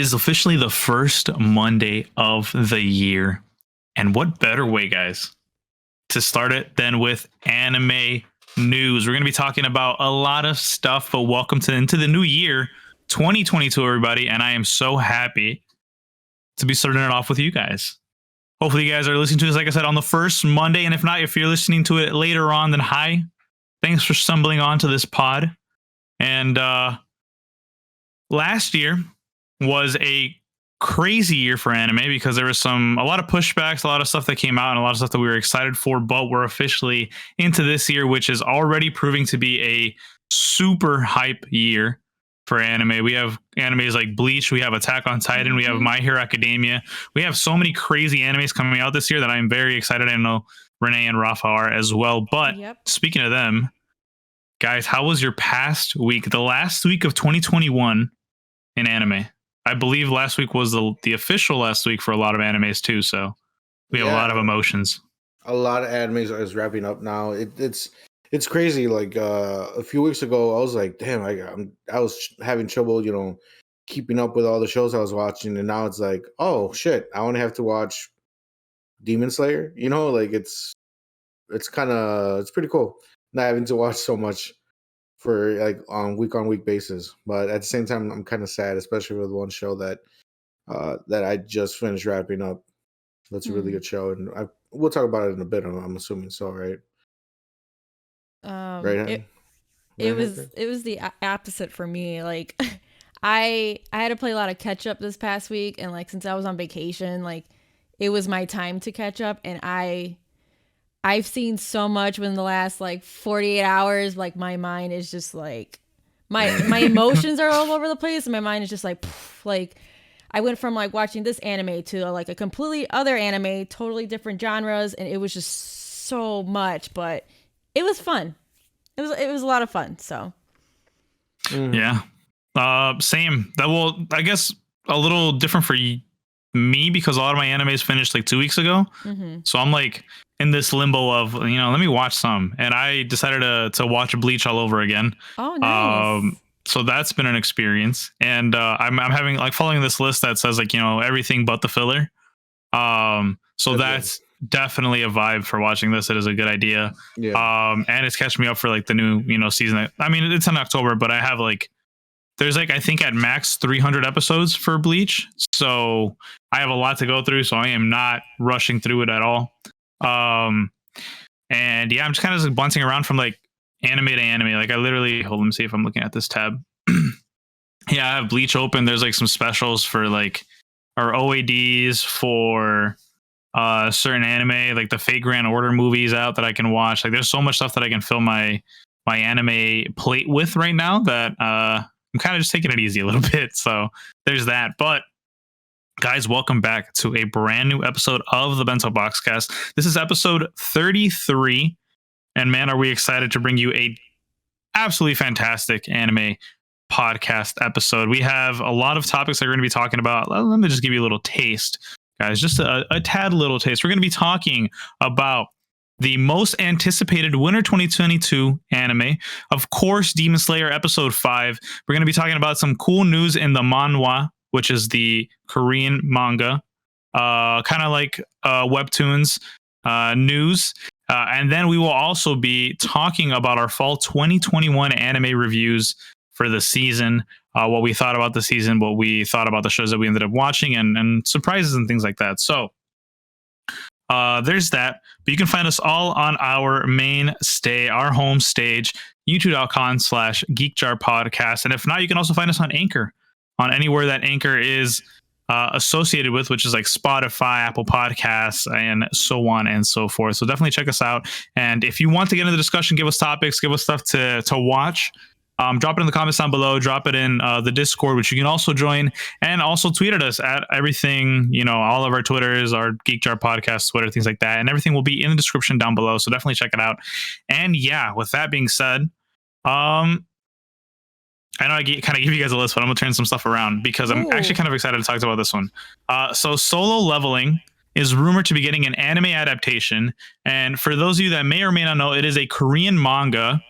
is officially the first Monday of the year. And what better way, guys, to start it than with anime news. We're going to be talking about a lot of stuff, but welcome into the new year, 2022, everybody. And I am so happy to be starting it off with you guys. Hopefully you guys are listening to this, like I said, on the first Monday. And if not, if you're listening to it later on, then hi. Thanks for stumbling onto this pod. And last year was a crazy year for anime because there was a lot of pushbacks, a lot of stuff that came out, and a lot of stuff that we were excited for. But we're officially into this year, which is already proving to be a super hype year for anime. We have animes like Bleach, we have Attack on Titan, we have My Hero Academia. We have so many crazy animes coming out this year that I'm very excited. I know Renee and Rafa are as well. But Speaking of them, guys, how was your past week? The last week of 2021 in anime. I believe last week was the official last week for a lot of animes too. So we have a lot of emotions. A lot of animes is wrapping up now. It's crazy. Like a few weeks ago, I was like, damn, I was having trouble, keeping up with all the shows I was watching, and now it's like, oh shit, I only have to watch Demon Slayer. Like it's pretty cool not having to watch so much for like on week basis. But at the same time, I'm kind of sad, especially with one show that I just finished wrapping up. That's a really good show, and we'll talk about it in a bit. I'm assuming so, right? Right. It was the opposite for me. Like I had to play a lot of catch up this past week, and like since I was on vacation, like it was my time to catch up, and I've seen so much within the last like 48 hours. Like my mind is just like my emotions are all over the place, and my mind is just like like I went from like watching this anime to like a completely other anime, totally different genres, and it was just so much, but it was fun. It was a lot of fun. So yeah, same. I guess a little different for me because a lot of my animes finished like 2 weeks ago. So I'm like in this limbo of let me watch some, and I decided to watch Bleach all over again. Oh, nice. So that's been an experience, and I'm having like following this list that says like everything but the filler. So that's definitely a vibe for watching this. It is a good idea. And it's catching me up for like the new season. I mean, it's in October, but I have like there's like I think at max 300 episodes for Bleach, so I have a lot to go through, so I am not rushing through it at all. And yeah, I'm just kind of like bouncing around from like anime to anime. Like I literally hold on, see if I'm looking at this tab. Yeah, I have Bleach open. There's like some specials for like or OADs for certain anime, like the Fate Grand Order movies out that I can watch. Like there's so much stuff that I can fill my anime plate with right now that I'm kind of just taking it easy a little bit. So there's that. But guys, welcome back to a brand new episode of the Bento Boxcast. This is episode 33, and man, are we excited to bring you a absolutely fantastic anime podcast episode. We have a lot of topics that we're going to be talking about. Let me just give you a little taste, guys, just a tad little taste. We're going to be talking about the most anticipated winter 2022 anime, of course, Demon Slayer episode 5. We're going to be talking about some cool news in the Mangwha, which is the Korean manga, kind of like webtoons news. And then we will also be talking about our fall 2021 anime reviews for the season, what we thought about the season, what we thought about the shows that we ended up watching, and surprises and things like that. So there's that. But you can find us all on our our home stage, youtube.com/geekjar podcast. And if not, you can also find us on Anchor, on anywhere that Anchor is associated with, which is like Spotify, Apple Podcasts, and so on and so forth. So definitely check us out. And if you want to get into the discussion, give us topics, give us stuff to watch, drop it in the comments down below, drop it in the Discord, which you can also join, and also tweet at us at everything, all of our Twitters, our Geek Jar Podcast Twitter, things like that. And everything will be in the description down below. So definitely check it out. And yeah, with that being said, I know I kind of give you guys a list, but I'm going to turn some stuff around because I'm actually kind of excited to talk about this one. So Solo Leveling is rumored to be getting an anime adaptation. And for those of you that may or may not know, it is a Korean manga.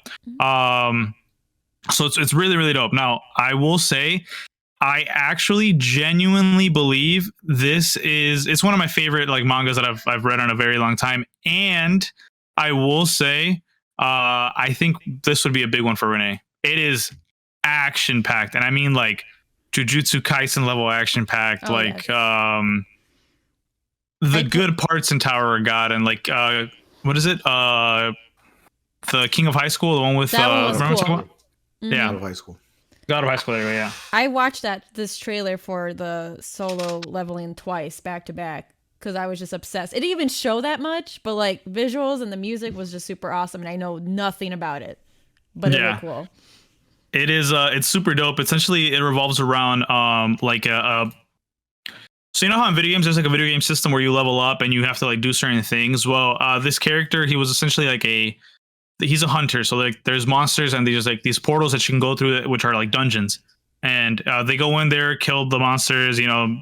So it's really, really dope. Now, I will say, I actually genuinely believe it's one of my favorite like mangas that I've read in a very long time. And I will say, I think this would be a big one for Renee. It is action packed. And I mean like Jujutsu Kaisen level action packed, like, yes. The good parts in Tower of God and like, what is it? The King of High School, the one with, that one was cool. Yeah. God of High School. God of High School, yeah. I watched this trailer for the solo leveling twice back to back because I was just obsessed. It didn't even show that much, but like visuals and the music was just super awesome, and I know nothing about it, but it looked cool. It is. It's super dope. Essentially, it revolves around like so you know how in video games there's like a video game system where you level up and you have to like do certain things. Well, this character, he was essentially like he's a hunter, so like there's monsters and there's like these portals that you can go through which are like dungeons, and they go in there, kill the monsters, you know,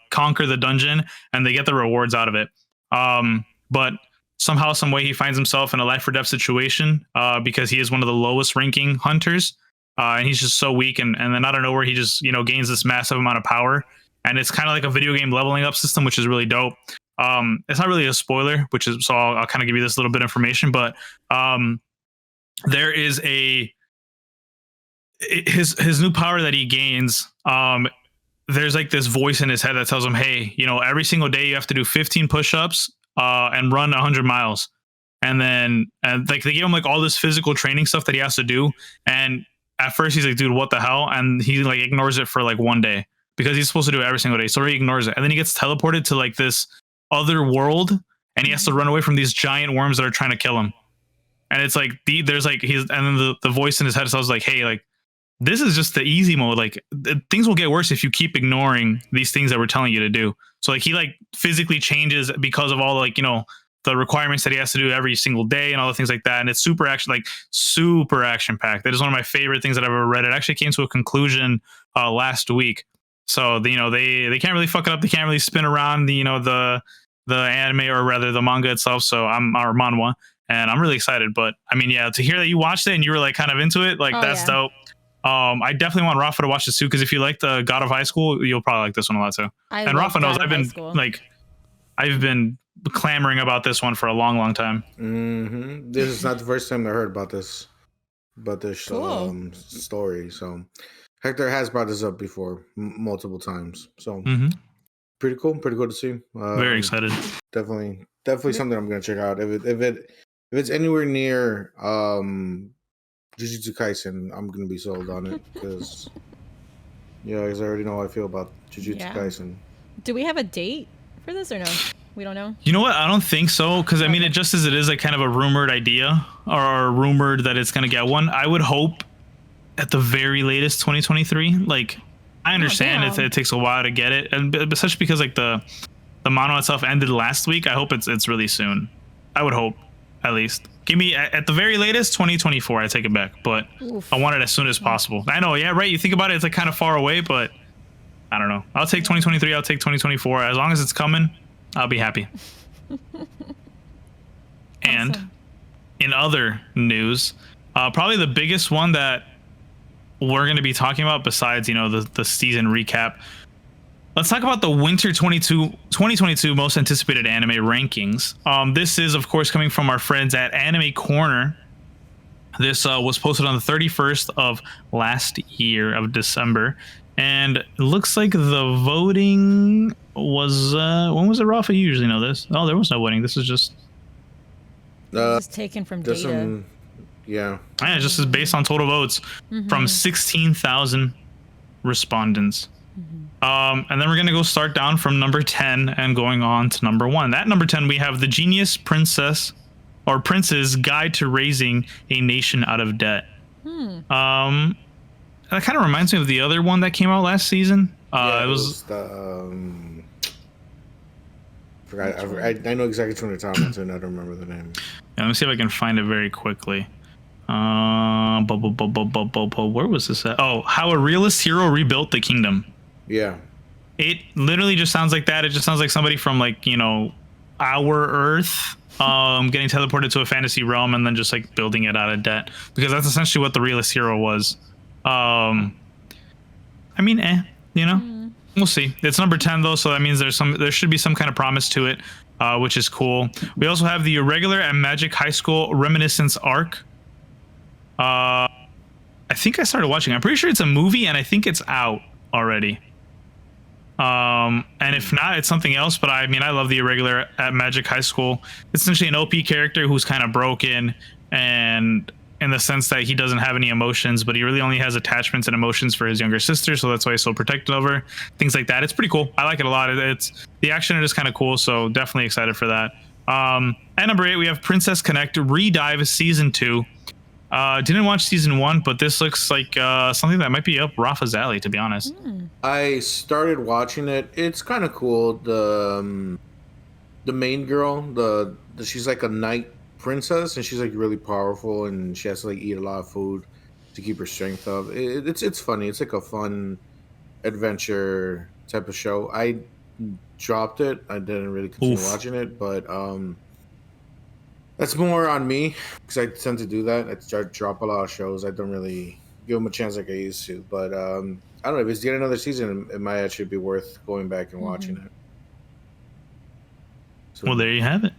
conquer the dungeon, and they get the rewards out of it. But somehow, some way, he finds himself in a life or death situation because he is one of the lowest ranking hunters, and he's just so weak, and then out of nowhere he just, you know, gains this massive amount of power, and it's kind of like a video game leveling up system, which is really dope. It's not really a spoiler, which is, so I'll kind of give you this little bit of information, but there is his new power that he gains. There's like this voice in his head that tells him, hey, you know, every single day you have to do 15 push-ups and run 100 miles. And like they give him like all this physical training stuff that he has to do. And at first he's like, dude, what the hell? And he like ignores it for like one day because he's supposed to do it every single day. So he ignores it. And then he gets teleported to like this other world, and he has to run away from these giant worms that are trying to kill him. And it's like there's like and then the voice in his head tells like, hey, like this is just the easy mode. Like things will get worse if you keep ignoring these things that we're telling you to do. So like he like physically changes because of all like, you know, the requirements that he has to do every single day and all the things like that. And it's super action packed. That is one of my favorite things that I've ever read. It actually came to a conclusion last week. So you know they can't really fuck it up. They can't really spin around the anime, or rather the manga itself. So our manhwa, and I'm really excited. But I mean, yeah, to hear that you watched it and you were like kind of into it, like that's dope. I definitely want Rafa to watch this too, because if you like the God of High School, you'll probably like this one a lot too. And Rafa knows I've been clamoring about this one for a long, long time. Mm-hmm. This is not the first time I heard about this cool. Story. So Hector has brought this up before multiple times. So pretty cool to see. Very excited. Definitely something I'm gonna check out. If it's anywhere near Jujutsu Kaisen, I'm gonna be sold on it, because because I already know how I feel about Jujutsu Kaisen. Do we have a date for this or no? We don't know. You know what? I don't think so, because I mean, it just as it is like kind of a rumored idea, or rumored that it's gonna get one. I would hope at the very latest 2023. Like I understand it takes a while to get it, and especially because like the manhwa itself ended last week. I hope it's really soon. I would hope, at least. Give me at the very latest 2024. I take it back, but I want it as soon as possible. I know, yeah, right. You think about it, it's like kind of far away, but I don't know. I'll take 2023. I'll take 2024. As long as it's coming, I'll be happy. And in other news, probably the biggest one that we're going to be talking about, besides the season recap, let's talk about the winter 2022 most anticipated anime rankings. This is, of course, coming from our friends at Anime Corner. This was posted on the 31st of last year of December, and it looks like the voting was when was it, Rafa? You usually know this. Oh, there was no voting. This is just taken from data. Yeah, it just is based on total votes from 16,000 respondents. And then we're gonna go start down from number 10 and going on to number 1. At number 10, we have The Genius Prince's Guide to Raising a Nation Out of Debt. That kind of reminds me of the other one that came out last season. It was the I know exactly what you're talking about, and I don't remember the name. Yeah, let me see if I can find it very quickly. Where was this at? Oh, How a Realist Hero Rebuilt the Kingdom. Yeah. It literally just sounds like that. It just sounds like somebody from like, our Earth getting teleported to a fantasy realm and then just like building it out of debt, because that's essentially what the Realist Hero was. I mean, you know, we'll see. It's number 10 though, so that means there should be some kind of promise to it, which is cool. We also have the Irregular and Magic High School Reminiscence arc. I think I started watching. I'm pretty sure it's a movie, and I think it's out already. And if not, it's something else. But I mean, I love the Irregular at Magic High School. It's essentially an OP character who's kind of broken, and in the sense that he doesn't have any emotions, but he really only has attachments and emotions for his younger sister, so that's why he's so protective of her. Things like that. It's pretty cool. I like it a lot. It's the action is kind of cool, so definitely excited for that. At number 8, we have Princess Connect Redive Season 2. Didn't watch Season 1, but this looks like something that might be up Rafa's alley, to be honest. I started watching it. It's kind of cool. The main girl, she's like a knight princess, and she's like really powerful, and she has to like eat a lot of food to keep her strength up. It's funny. It's like a fun adventure type of show. I dropped it. I didn't really continue watching it, but that's more on me because I tend to do that. I drop a lot of shows. I don't really give them a chance like I used to. But I don't know, if it's yet another season, it might actually be worth going back and watching it. So, well, there you have it.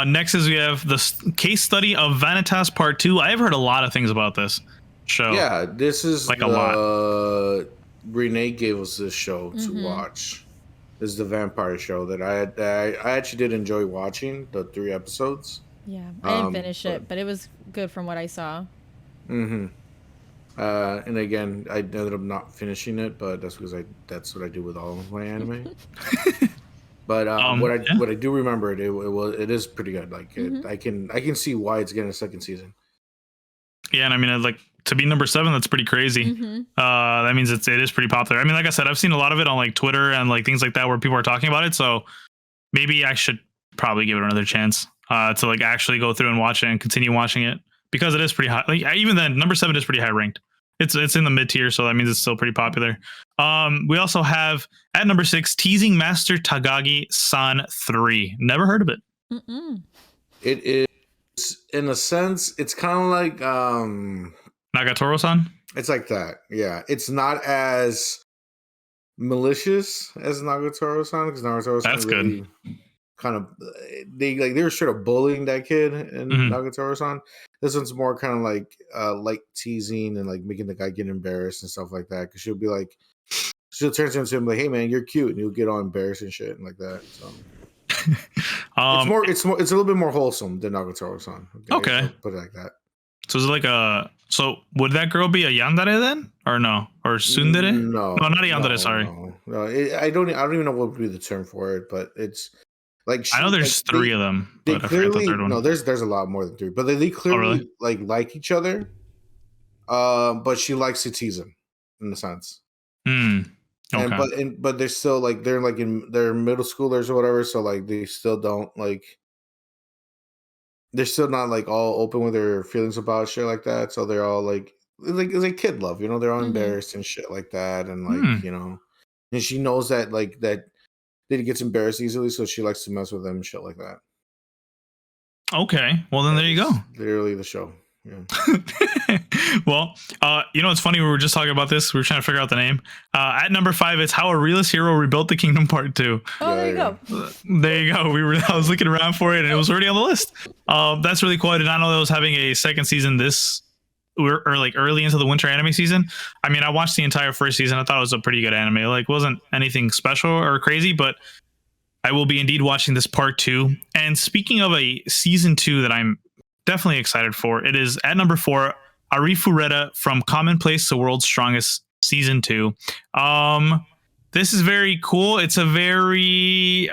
Next is we have the case study of Vanitas Part 2. I have heard a lot of things about this show. Yeah, this is like a lot. Renee gave us this show to watch. This is the vampire show that I actually did enjoy watching the 3 episodes. Yeah, I didn't finish it, but it was good from what I saw. And again, I ended up not finishing it, but that's because that's what I do with all of my anime. But what I do remember, it is pretty good. Like I can see why it's getting a second season. Yeah, and I mean, like, to be number 7, that's pretty crazy. That means it is pretty popular. I mean, like I said, I've seen a lot of it on like Twitter and like things like that where people are talking about it. So maybe I should probably give it another chance to like actually go through and watch it and continue watching it, because it is pretty high. Like, even then, number 7 is pretty high ranked. It's in the mid tier, so that means it's still pretty popular. We also have at number 6, Teasing Master Tagagi-san 3. Never heard of it. It is, in a sense, it's kind of like Nagatoro-san. It's like that, yeah. It's not as malicious as Nagatoro-san, because Nagatoro-san that's really good. Kind of they were sort of bullying that kid in Nagatoro-san. This one's more kind of like teasing and like making the guy get embarrassed and stuff like that. Because she'll turn to him like, "Hey man, you're cute," and he'll get all embarrassed and shit and like that. So it's a little bit more wholesome than Nagatoro-san. Okay. Put it like that. So is it like so would that girl be a yandere then, or no, or tsundere? No, not a yandere. Sorry, no. I don't even know what would be the term for it, but it's. Like I know there's 3 of them. They but clearly I forgot the 3rd one. no. There's a lot more than 3, but they clearly like each other. But she likes to tease him, in a sense. Okay. But they're still like they're middle schoolers or whatever. So like they still don't like. They're still not like all open with their feelings about shit like that. So they're all like it's like kid love, you know. They're all embarrassed and shit like that, and like you know, and she knows that like that. He gets embarrassed easily, so she likes to mess with him and shit like that. Okay, well then there you go. Literally the show. Yeah. Well, you know, it's funny. We were just talking about this. We were trying to figure out the name. At number 5, it's How a Realist Hero Rebuilt the Kingdom Part 2. Oh, there you go. There you go. I was looking around for it, and it was already on the list. That's really cool. I did not know that was having a second season or like early into the winter anime season. I mean, I watched the entire first season. I thought it was a pretty good anime. Like, wasn't anything special or crazy, but I will be indeed watching this part 2. And speaking of a season 2 that I'm definitely excited for, it is at number 4, Arifuretta from Commonplace, the World's Strongest season 2. This is very cool. It's a very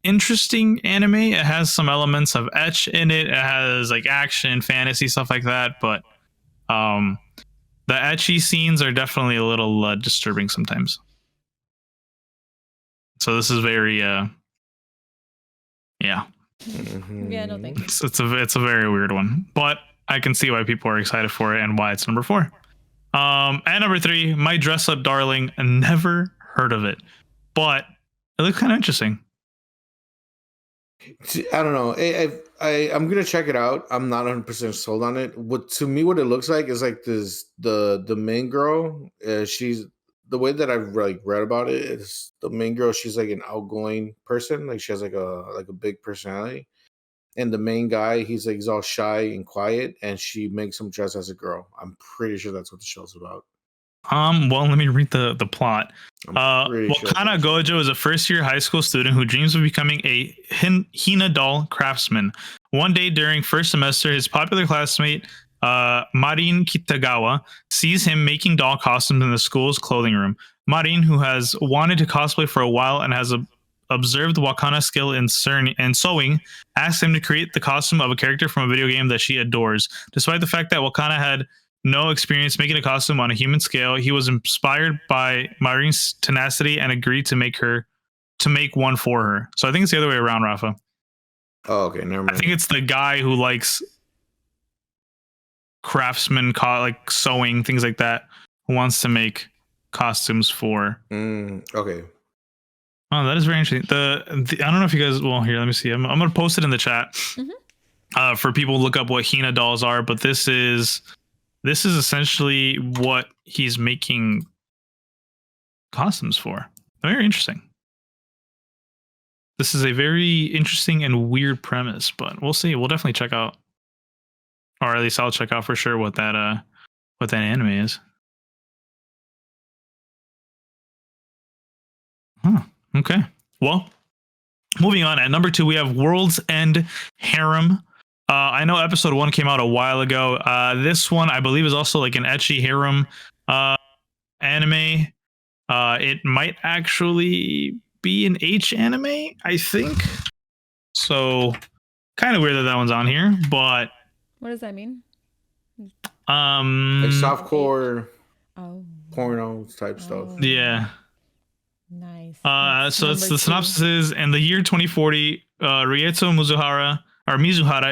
interesting anime. It has some elements of etch in it. It has like action, fantasy, stuff like that. But the etchy scenes are definitely a little disturbing sometimes. So this is very yeah. Yeah, no thanks. It's a very weird one, but I can see why people are excited for it and why it's number 4. At number 3, My Dress Up Darling. Never heard of it, but it looks kind of interesting. I don't know. I'm gonna check it out. I'm not 100% sold on it. What it looks like is like this the main girl. She's the way that I've like read about it is the main girl. She's like an outgoing person. Like she has like a big personality. And the main guy, he's all shy and quiet, and she makes him dress as a girl. I'm pretty sure that's what the show's about. Well, let me read the plot. Pretty sure Wakana Gojo is a first-year high school student who dreams of becoming a Hina doll craftsman. One day during first semester, his popular classmate Marin Kitagawa sees him making doll costumes in the school's clothing room. Marin, who has wanted to cosplay for a while and has observed Wakana's skill in sewing, asks him to create the costume of a character from a video game that she adores. Despite the fact that Wakana had no experience making a costume on a human scale, he was inspired by Marin's tenacity and agreed to make one for her. So I think it's the other way around, Rafa. Oh, okay, never mind. I think it's the guy who likes craftsman, like sewing, things like that, who wants to make costumes for. Okay. Oh, that is very interesting. The I don't know if you guys. Well, here, let me see. I'm gonna post it in the chat for people to look up what Hina dolls are. But this is essentially what he's making costumes for. Very interesting. This is a very interesting and weird premise, but we'll see. We'll definitely check out, or at least I'll check out for sure what that anime is. Huh. Okay. Well, moving on. At number 2, we have World's End Harem. I know episode 1 came out a while ago. This one, I believe, is also like an ecchi harem anime. It might actually be an H anime, I think. So, kind of weird that one's on here, but what does that mean? Like softcore, porno type stuff. Yeah. Nice. So it's the synopsis is: in the year 2040, Mizuhara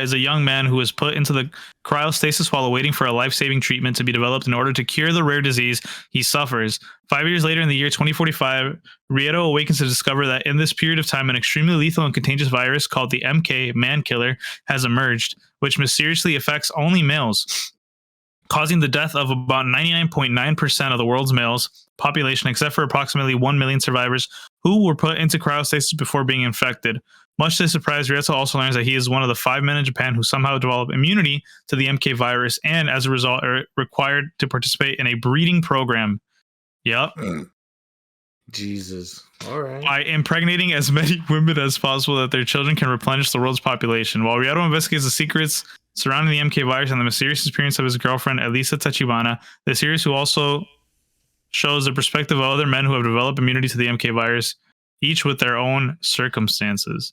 is a young man who is put into the cryostasis while awaiting for a life-saving treatment to be developed in order to cure the rare disease he suffers. 5 years later, in the year 2045, Rieto awakens to discover that in this period of time, an extremely lethal and contagious virus called the MK Man Killer has emerged, which mysteriously affects only males, causing the death of about 99.9% of the world's males population, except for approximately 1 million survivors who were put into cryostasis before being infected. Much to his surprise, Rieto also learns that he is one of the 5 men in Japan who somehow developed immunity to the MK virus and, as a result, are required to participate in a breeding program. Yep. Jesus. All right. By impregnating as many women as possible that their children can replenish the world's population. While Rieto investigates the secrets surrounding the MK virus and the mysterious appearance of his girlfriend, Elisa Tachibana, the series who also shows the perspective of other men who have developed immunity to the MK virus, each with their own circumstances.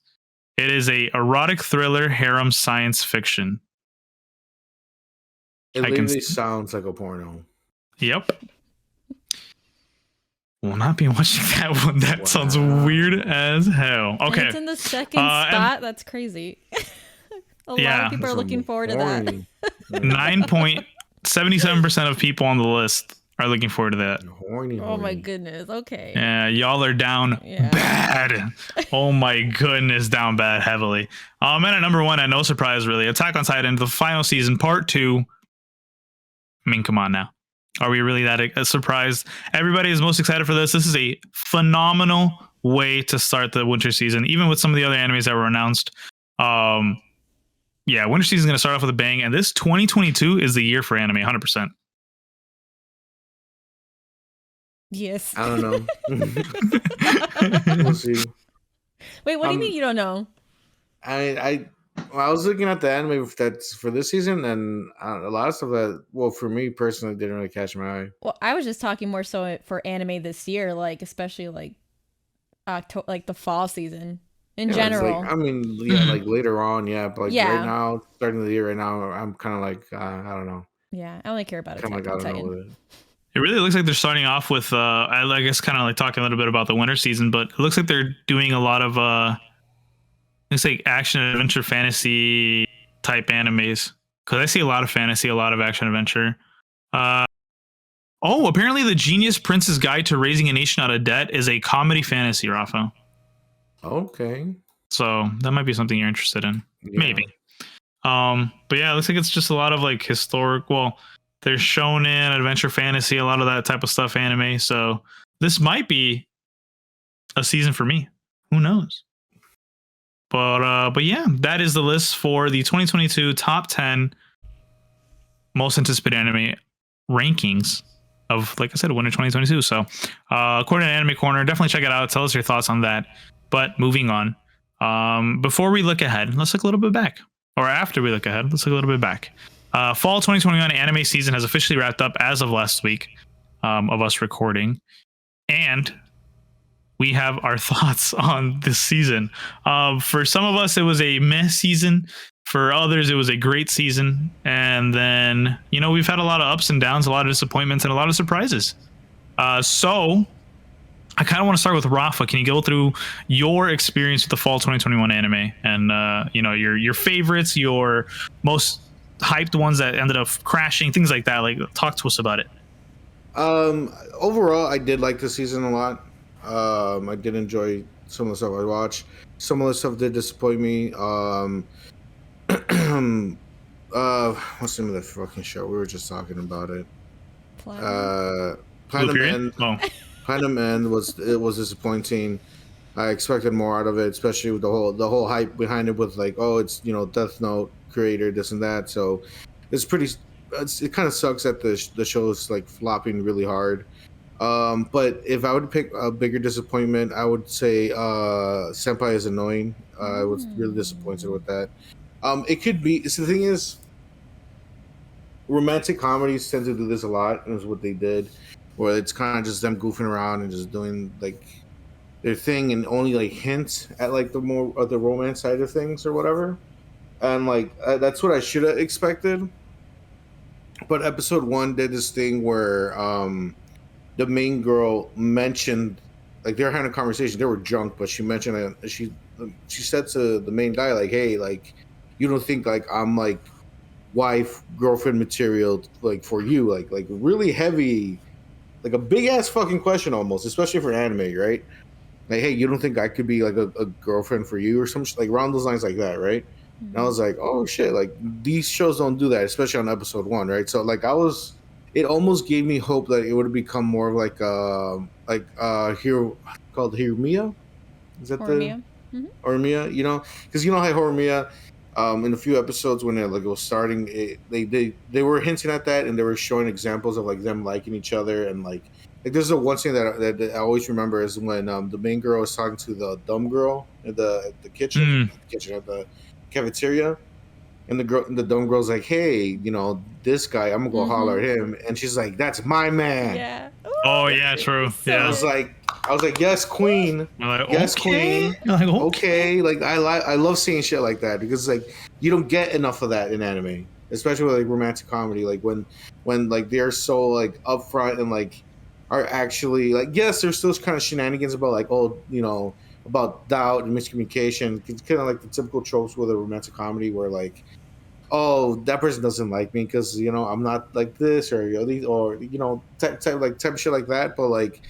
It is a erotic thriller harem science fiction. It literally sounds like a porno. Yep. Will not be watching that one. That sounds weird as hell. Okay. And it's in the second spot. That's crazy. A lot of people are looking forward to that. 9.77% of people on the list are looking forward to that. Horny. Oh my goodness. Okay. Yeah, y'all are down bad. Oh my goodness, down bad heavily. And at number 1, at no surprise really, Attack on Titan, the final season, part 2. I mean, come on now. Are we really that surprised? Everybody is most excited for this. This is a phenomenal way to start the winter season, even with some of the other animes that were announced. Yeah, winter season is going to start off with a bang, and this 2022 is the year for anime, 100%. Yes. I don't know. We'll see. Wait, what do you mean you don't know? I was looking at the anime that's for this season, and a lot of stuff that, well, for me personally, didn't really catch my eye. Well, I was just talking more so for anime this year, like especially like like the fall season in general. Like, I mean, yeah, like later on, yeah, but like right now, starting the year right now, I'm kind of like I don't know. Yeah, I only care about Attack on Titan. It really looks like they're starting off with I guess kind of like talking a little bit about the winter season, but it looks like they're doing a lot of looks like action adventure fantasy type animes, because I see a lot of fantasy, a lot of action adventure. Apparently the Genius Prince's Guide to Raising a Nation Out of Debt is a comedy fantasy, Rafa. Okay. So that might be something you're interested in. Yeah. Maybe. But yeah, it looks like it's just a lot of like historic, well, There's shonen, adventure fantasy, a lot of that type of stuff anime. So this might be a season for me. Who knows? But yeah, that is the list for the 2022 top 10 most anticipated anime rankings of, like I said, winter 2022. So according to Anime Corner, definitely check it out. Tell us your thoughts on that. But moving on, before we look ahead, let's look a little bit back. Or after we look ahead, let's look a little bit back. Fall 2021 anime season has officially wrapped up as of last week of us recording. And we have our thoughts on this season. For some of us, it was a meh season. For others, it was a great season. And then, we've had a lot of ups and downs, a lot of disappointments, and a lot of surprises. So I kind of want to start with Rafa. Can you go through your experience with the fall 2021 anime and, your favorites, your most hyped ones that ended up crashing, things like that? Like, talk to us about it. Overall, I did like the season a lot. I did enjoy some of the stuff I watched. Some of the stuff did disappoint me. What's the name of the fucking show? We were just talking about it. Platinum End. Platinum End was disappointing. I expected more out of it, especially with the whole hype behind it with like, oh, it's Death Note creator, this and that. So it's it kind of sucks that the show is like flopping really hard. But if I would pick a bigger disappointment, I would say Senpai is annoying. I was really disappointed with that. It could be. So the thing is, romantic comedies tend to do this a lot, and it's what they did, where it's kind of just them goofing around and just doing like their thing, and only like hints at like the more of the romance side of things or whatever. And like that's what I should have expected. But episode 1 did this thing where the main girl mentioned, like they were having a conversation. They were drunk, but she mentioned she said to the main guy, like, "Hey, like, you don't think like I'm like wife girlfriend material like for you?" Like really heavy, like a big ass fucking question almost, especially for an anime, right? Like, hey, you don't think I could be like a girlfriend for you or some like around those lines like that, right? And I was like, oh shit, like these shows don't do that, especially on episode 1, right? So like it almost gave me hope that it would become more of like hero called Hiromiya. Is that Horimiya? Horimiya? Because how Horimiya, in a few episodes when it was starting, they were hinting at that, and they were showing examples of like them liking each other, and like there's the one thing that I always remember is when the main girl was talking to the dumb girl at the kitchen, at the cafeteria. And the dumb girl's like, hey, this guy, I'm gonna go holler at him. And she's like, that's my man. Yeah. Ooh, oh yeah, true. So yeah. I was like, yes, queen. Like, yes, okay. queen. Like, okay. Like I love seeing shit like that because like you don't get enough of that in anime, especially with like romantic comedy. Like when like they're so like upfront and like are actually like, yes, there's those kind of shenanigans about like, about doubt and miscommunication. It's kind of like the typical tropes with a romantic comedy where like, oh, that person doesn't like me because I'm not like this or type of shit like that. But like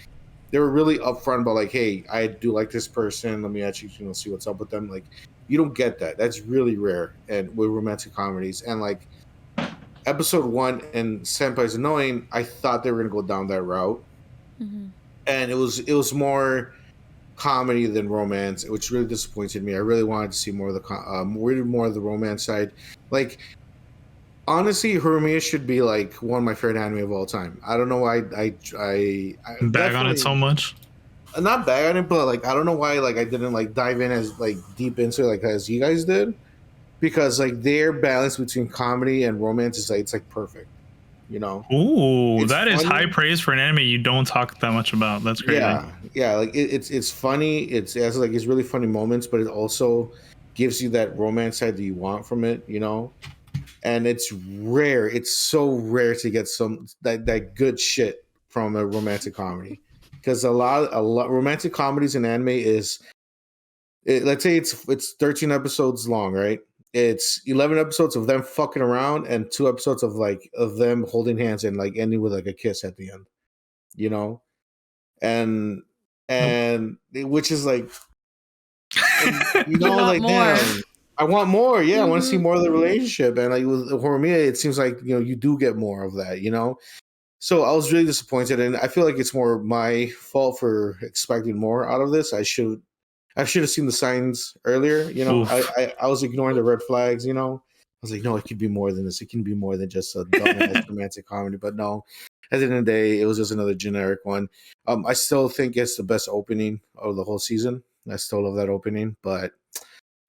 they were really upfront about like, hey, I do like this person. Let me actually see what's up with them. Like you don't get that. That's really rare and with romantic comedies. And like episode 1 and Senpai's annoying, I thought they were gonna go down that route, and it was more comedy than romance, which really disappointed me. I really wanted to see more of the romance side. Like honestly, Horimiya should be like one of my favorite anime of all time. I don't know why I bag on it so much. Not bag on it, but like I don't know why like I didn't like dive in as like deep into it like as you guys did, because like their balance between comedy and romance is like it's like perfect. Ooh, it's that is funny. high praise for an anime you don't talk that much about. That's crazy. Yeah. Like it's funny. It has like it's really funny moments, but it also gives you that romance side that you want from it. And it's rare. It's so rare to get some that good shit from a romantic comedy, because a lot romantic comedies in anime is, let's say it's 13 episodes long, right? It's 11 episodes of them fucking around and 2 episodes of them holding hands and like ending with like a kiss at the end, and which is like, like more. Damn, I want more. Yeah, I want to see Mhm. more of the relationship. And like with Horimiya, it seems like you do get more of that. So I was really disappointed, and I feel like it's more my fault for expecting more out of this. I should have seen the signs earlier. Oof. I was ignoring the red flags. I was like, no, it could be more than this. It can be more than just a dumbass romantic comedy. But no, at the end of the day, it was just another generic one. I still think it's the best opening of the whole season. I still love that opening, but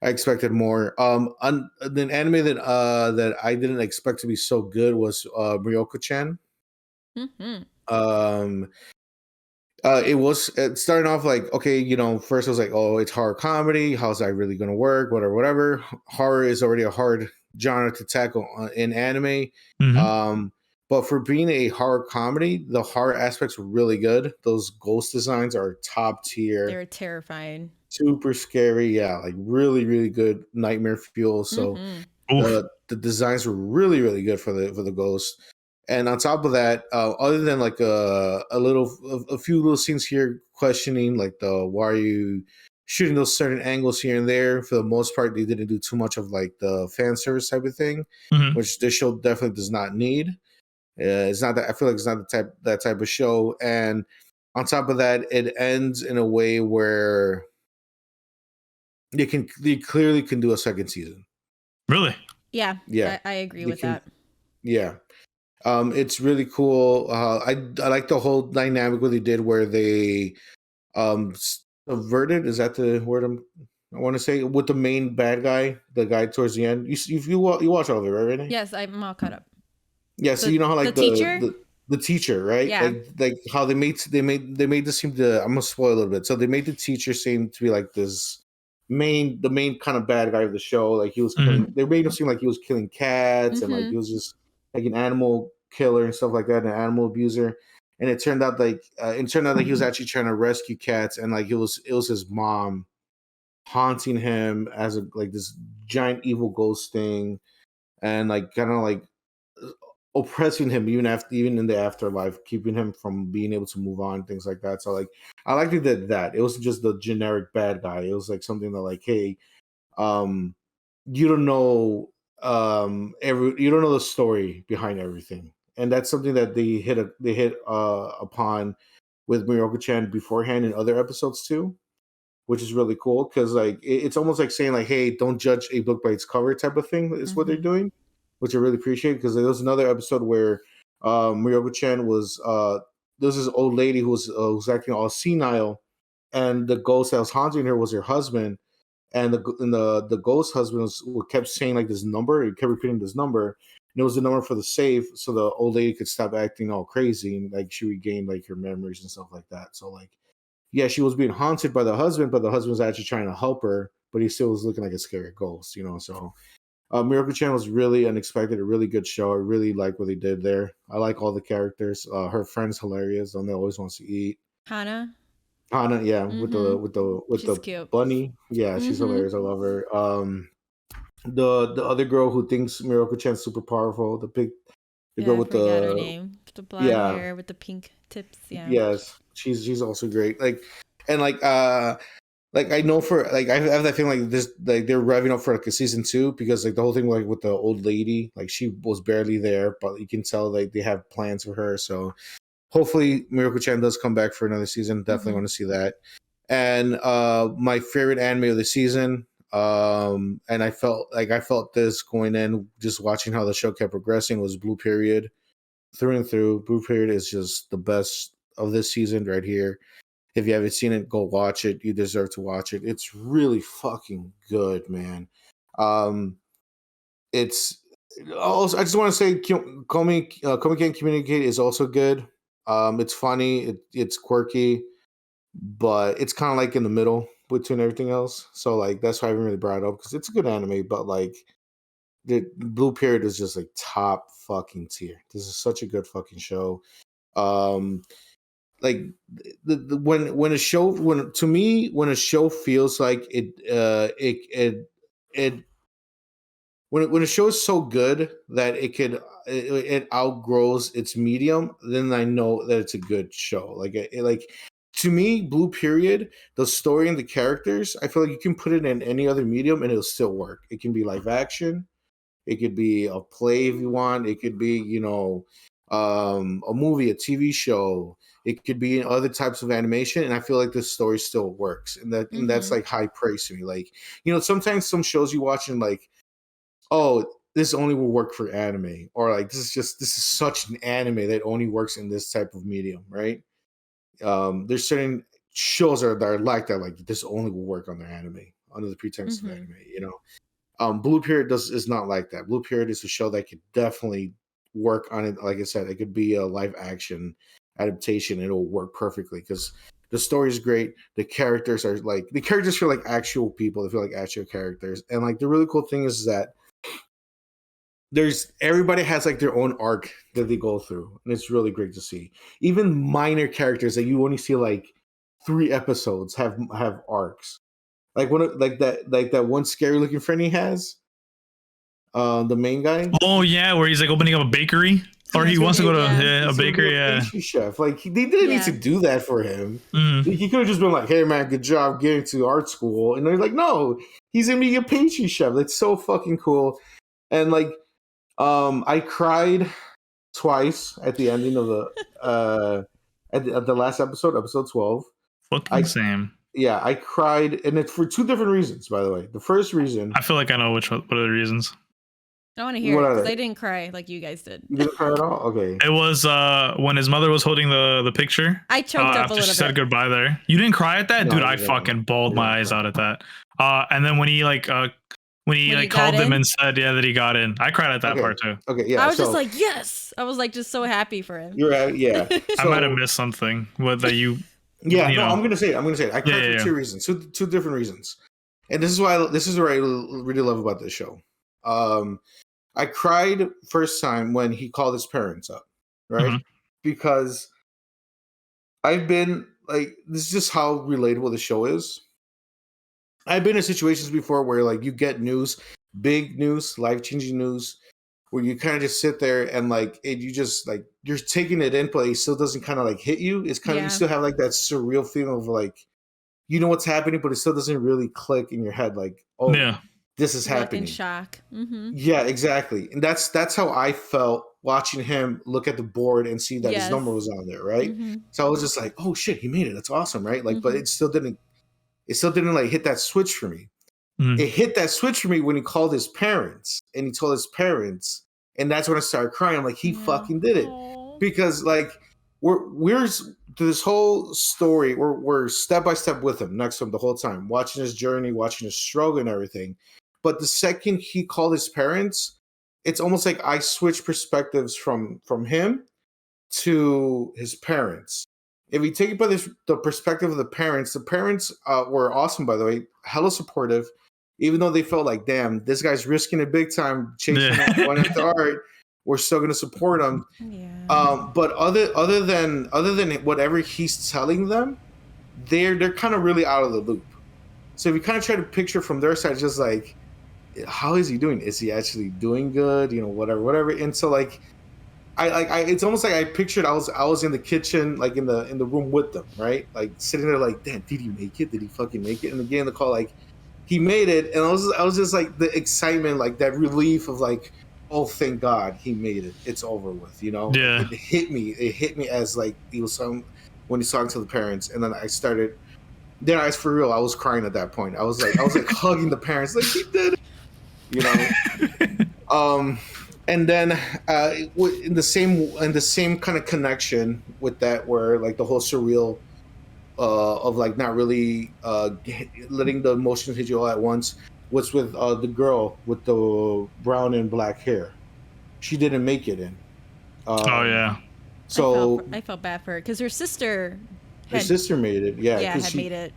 I expected more. The anime that I didn't expect to be so good was Ryoko-Chan. Mhm. Um, it started off like, okay, first I was like, oh, it's horror comedy. How's that really going to work? Whatever. Horror is already a hard genre to tackle in anime. Mhm. But for being a horror comedy, the horror aspects were really good. Those ghost designs are top tier. They're terrifying. Super scary. Yeah, like really, really good nightmare fuel. So Mhm. Oof. the designs were really, really good for the ghost. And on top of that, other than like a few little scenes here questioning like why are you shooting those certain angles here and there, for the most part they didn't do too much of like the fan service type of thing, Mhm. which this show definitely does not need. It's not that, I feel like it's not that type of show. And on top of that, it ends in a way where they clearly can do a second season. Really? Yeah, Yeah, I agree they with can. that. Yeah. It's really cool. I like the whole dynamic what they did where they subverted. Is that the word I want to say, with the main bad guy, the guy towards the end? You watch all of it, right? Renee? Yes, I'm all caught up. Yeah. So you know how The like teacher? the teacher, right? Yeah. Like how they made this seem to. I'm gonna spoil a little bit. So they made the teacher seem to be like this the main kind of bad guy of the show. Like he was killing. Mhm. They made him seem like he was killing cats and like he Mhm. was just like an animal killer and stuff like that, an animal abuser. And it turned out that he was actually trying to rescue cats, and like it was his mom haunting him as a like this giant evil ghost thing, and like kind of like oppressing him even in the afterlife, keeping him from being able to move on, things like that. So like I like they did that. It wasn't just the generic bad guy. It was like something that like, hey, um, you don't know you don't know the story behind everything, and that's something that they hit upon with Miroku-chan beforehand in other episodes too, which is really cool because like it's almost like saying like, hey, don't judge a book by its cover type of thing is what they're Mhm. doing, which I really appreciate. Because there was another episode where Miroku-chan there was this old lady who was acting all senile, and the ghost that was haunting her was her husband, and the ghost husband kept saying like this number. He kept repeating this number, and it was the number for the safe, so the old lady could stop acting all crazy and like she regained like her memories and stuff like that. So like, yeah, she was being haunted by the husband, but the husband was actually trying to help her, but he still was looking like a scary ghost. So Miracle Chan was really unexpected, a really good show. I really like what they did there. I like all the characters. Her friend's hilarious. One that always wants to eat. Hana? Hana, yeah, with the Mhm. with the with She's the cute. bunny. Yeah, she's Mhm. hilarious. I love her. The other girl who thinks Miracle Chan's super powerful, the girl Yeah, I with forgot her the name. The blonde yeah, hair with the pink tips. Yeah. yes, she's also great. And like I know for like I have that feeling like this like they're revving up for like a season 2 because like the whole thing like with the old lady, like she was barely there, but you can tell like they have plans for her. So hopefully Miracle Chan does come back for another season. Definitely Mhm. want to see that. And my favorite anime of the season, and I felt this going in just watching how the show kept progressing, was Blue Period. Through and through, Blue Period is just the best of this season right here. If you haven't seen it, go watch it. You deserve to watch it. It's really fucking good, man. Um, it's also, I just want to say, Comic Can Communicate is also good. It's funny, it's quirky, but it's kind of like in the middle between everything else. So like that's why I haven't really brought it up because it's a good anime, but like the Blue Period is just like top fucking tier. This is such a good fucking show. Um, like when a show when a show feels like it when a show is so good that it outgrows its medium, then I know that it's a good show. Like to me, Blue Period, the story and the characters, I feel like you can put it in any other medium and it'll still work. It can be live action. It could be a play if you want. It could be, a movie, a TV show. It could be in other types of animation. And I feel like the story still works. And that's like high praise to me. Like, sometimes some shows you watch and like, oh, this only will work for anime. Or like, this is such an anime that only works in this type of medium, right? There's certain shows that are like that, like this only will work on their anime, under the pretense of anime, Blue Period is not like that. Blue Period is a show that could definitely work on it. Like I said, it could be a live action adaptation. It'll work perfectly because the story is great. The characters feel like actual people. They feel like actual characters. And like the really cool thing is that everybody has like their own arc that they go through, and it's really great to see. Even minor characters that you only see like 3 episodes have arcs. Like that one scary looking friend he has, the main guy. Oh yeah, where he's like opening up a bakery, or he wants to go to a bakery. Yeah, pastry chef. Like they didn't need to do that for him. He could have just been like, "Hey man, good job getting to art school," and they're like, "No, he's gonna be a pastry chef." That's so fucking cool. And like, I cried twice at the ending of the at the last episode 12. Same. Yeah, I cried, and it's for 2 different reasons, by the way. The first reason... I feel like I know what are the reasons. I want to hear it, because I didn't cry like you guys did. You didn't cry at all? Okay. It was when his mother was holding the picture. I choked up a little bit. After she said goodbye there. You didn't cry at that? No, dude, I fucking bawled my eyes out at that. And then when he called them and said, that he got in. I cried at that part too. Okay, yeah. I was just like, yes! I was like just so happy for him. You're right, yeah. I might have missed something that you... Yeah, no, I'm gonna say it. I cried for 2 reasons, two different reasons, and this is what I really love about this show. I cried first time when he called his parents up, right? Because I've been like, this is just how relatable the show is. I've been in situations before where like you get news, big news, life-changing news, where you kind of just sit there and like you just like you're taking it in, but it still doesn't kind of like hit you. It's kind of you still have like that surreal feeling of like what's happening, but it still doesn't really click in your head. Like, oh, this is happening. In shock. Yeah, exactly. And that's how I felt watching him look at the board and see that his number was on there, right? So I was just like, oh shit, he made it. That's awesome, right? Like, but it still didn't like hit that switch for me. It hit that switch for me when he called his parents and he told his parents, and that's when I started crying. I'm like, he fucking did it. Because like we're this whole story, we're step by step with him, next to him the whole time, watching his journey, watching his struggle and everything. But the second he called his parents, it's almost like I switched perspectives from him to his parents. If you take it by the perspective of the parents were awesome, by the way, hella supportive. Even though they felt like, damn, this guy's risking it big time, chasing one after art, we're still going to support him. Yeah. But other than whatever he's telling them, they're kind of really out of the loop. So if you kind of try to picture from their side, just like, how is he doing? Is he actually doing good? Whatever. And so like, I it's almost like I pictured I was in the kitchen, like in the room with them, right? Like sitting there, like, damn, did he make it? Did he fucking make it? And again, the call, like, he made it, and I was just like the excitement, like that relief of like, oh, thank God he made it. It's over with, Yeah. It hit me as like he was when he's talking to the parents, and then for real, I was crying at that point. I was like hugging the parents, like he did it, and then in the same kind of connection with that, where like the whole surreal. Of like not really letting the emotions hit you all at once. What's with the girl with the brown and black hair? She didn't make it in. So I felt bad for her because her sister made it. Made it.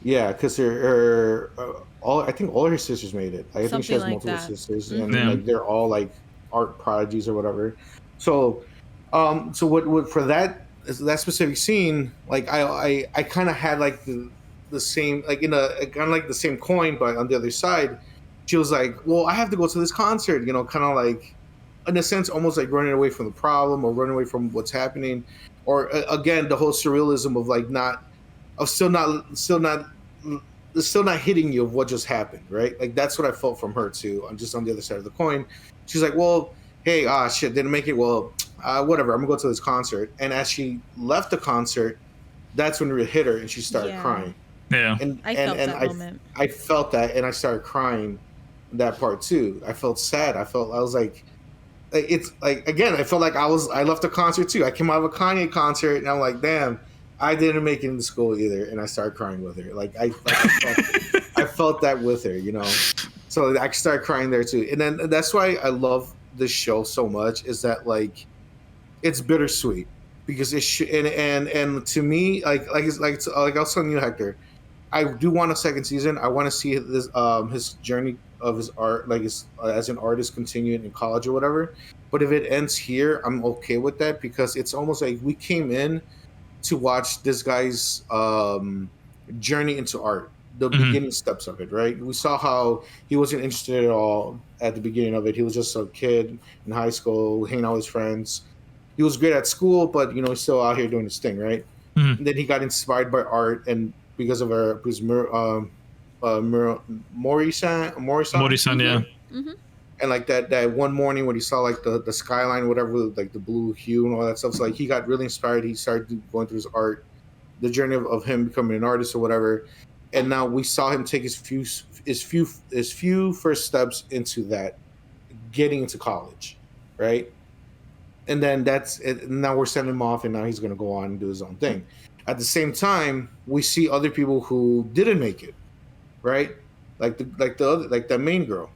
Yeah, because I think all her sisters made it. I think she has multiple sisters, and like they're all like art prodigies or whatever. So, what for that specific scene, like I kind of had like the same, like in a kind of like the same coin, but on the other side, she was like, well, I have to go to this concert, kind of like in a sense almost like running away from the problem or running away from what's happening, or again the whole surrealism of like not of still not hitting you of what just happened, right? Like that's what I felt from her too. I'm just on the other side of the coin. She's like, well, hey, shit, didn't make it. Well, whatever. I'm gonna go to this concert. And as she left the concert, that's when it hit her, and she started crying. Yeah, and I felt that moment. I felt that, and I started crying. That part too. I felt sad. I was like, it's like again. I felt like I left the concert too. I came out of a Kanye concert, and I'm like, damn. I didn't make it into school either, and I started crying with her. I felt that with her, you know. So I started crying there too, and then that's why I love this show so much. Is that like it's bittersweet because and to me like I was telling you, Hector, I do want a second season. I want to see this his journey of his art, like his as an artist, continuing in college or whatever. But if it ends here, I'm okay with that because it's almost like we came in to watch this guy's journey into art, the beginning steps of it, right? We saw how he wasn't interested at all at the beginning of it. He was just a kid in high school, hanging out with his friends. He was great at school, but you know, he's still out here doing his thing, right? And then he got inspired by art, and because of Mori-san, yeah. And like that one morning when he saw like the skyline, whatever, like the blue hue and all that stuff, so like he got really inspired. He started going through his art, the journey of him becoming an artist or whatever. And now we saw him take his few first steps into that, getting into college, right? And then that's it. Now we're sending him off, and now he's going to go on and do his own thing. At the same time, we see other people who didn't make it, right? Like the main girl.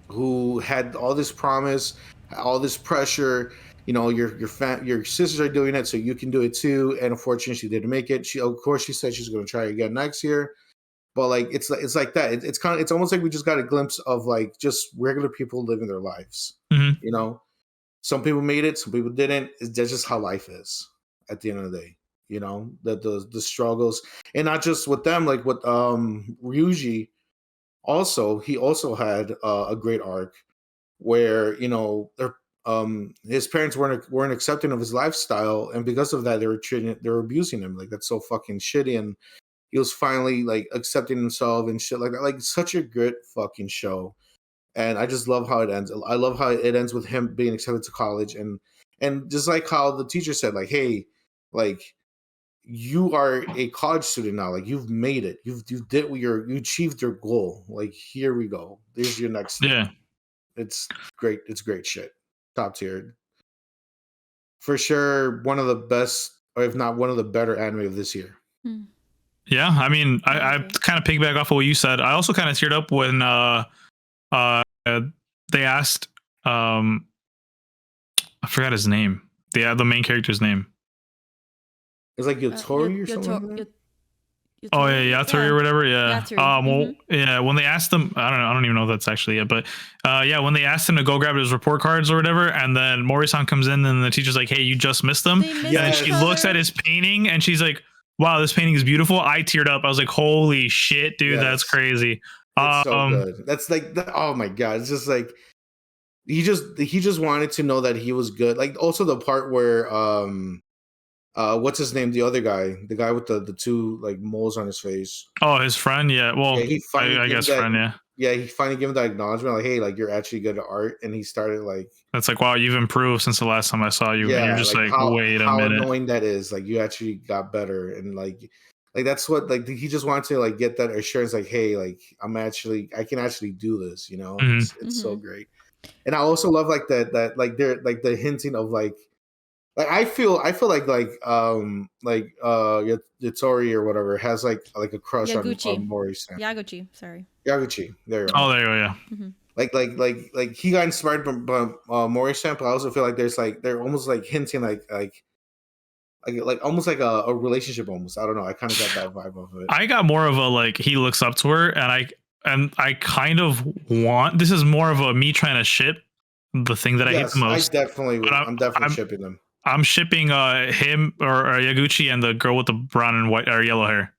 Who had all this promise, all this pressure. You know, your sisters are doing it, so you can do it too. And unfortunately, she didn't make it. She said she's going to try again next year. But like it's like that. It's almost like we just got a glimpse of like just regular people living their lives. You know, some people made it, some people didn't. That's just how life is at the end of the day. You know, the struggles, and not just with them, like with Ryuji. He also had a great arc where, you know, his parents weren't accepting of his lifestyle, and because of that, they were abusing him. Like that's so fucking shitty. And he was finally like accepting himself and shit like that. Like such a good fucking show, and I just love how it ends. I love how it ends with him being accepted to college, and just like how the teacher said, like, hey, like, you are a college student now. Like you've made it. You achieved your goal. Like here we go. There's your next step. Yeah. It's great. It's great shit. Top tier. For sure, one of the best, or if not one of the better anime of this year. Yeah, I mean, I kind of piggyback off of what you said. I also kind of teared up when they asked I forgot his name. The main character's name. It's like Yatori or something like that? Oh yeah, Yatori or whatever. Yeah. Well, yeah. When they asked them, I don't even know if that's actually it, but yeah, when they asked him to go grab his report cards or whatever, and then Mori-san comes in, and the teacher's like, "Hey, you just missed them." And then she looks at his painting, and she's like, "Wow, this painting is beautiful." I teared up. I was like, "Holy shit, dude, that's crazy." It's so good. That's like, oh my god, it's just like he just wanted to know that he was good. Like also the part where what's his name? The other guy, the guy with the two like moles on his face. Oh, his friend. Yeah. Well, yeah, I guess friend. Yeah. Yeah, he finally gave him that acknowledgement, like, hey, like you're actually good at art, and he started like. That's like, wow, you've improved since the last time I saw you. Yeah, and you're just like wait a minute. How annoying that is! Like you actually got better, and like that's what like he just wanted to like get that assurance, like, hey, like I can actually do this, you know? It's so great, and I also love like that like they're like the hinting of like I feel like Yatori or whatever has like a crush on Mori-san. Yaguchi. There you go. Oh, there you go. Yeah. Like he got inspired by Mori-san, but I also feel like they're almost like hinting like almost like a relationship almost. I don't know. I kind of got that vibe of it. I got more of a like he looks up to her, and I kind of want. This is more of a me trying to ship the thing that I hate the most. I'm definitely shipping them. I'm shipping him or Yaguchi and the girl with the brown and white or yellow hair.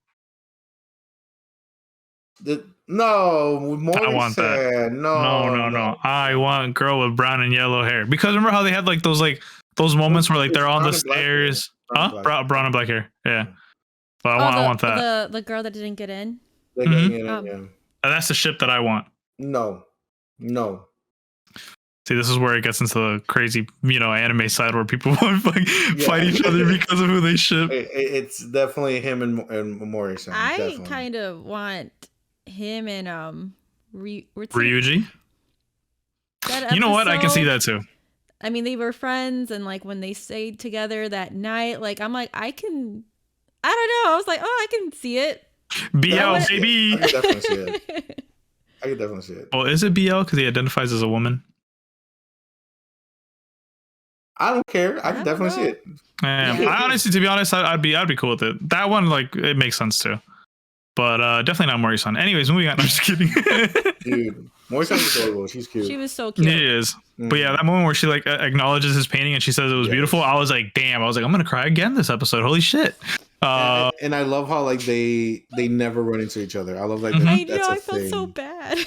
I want that. No. I want girl with brown and yellow hair, because remember how they had like those moments where like they're on the stairs. Brown and black hair. Yeah. But I want that. The girl that didn't get in. Yeah. That's the ship that I want. No. See, this is where it gets into the crazy, anime side where people want to fight each other because of who they ship. It's definitely him and Mori-san. I kind of want him and Ryuji. You know what? I can see that too. I mean, they were friends, and like when they stayed together that night, like I'm like, I don't know. I was like, oh, I can see it. BL, baby. I can definitely see it. Oh, is it BL because he identifies as a woman? I don't care. I can definitely see it. I honestly, to be honest, I'd be cool with it. That one, like, it makes sense too. But definitely not Mori-san. Anyways, moving on. I'm just kidding. Dude, Mori-san is adorable. She's cute. She was so cute. She is. But yeah, that moment where she like acknowledges his painting and she says it was beautiful, I was like, damn. I was like, I'm gonna cry again this episode. Holy shit. And I love how like they never run into each other. I love like I know. I felt so bad.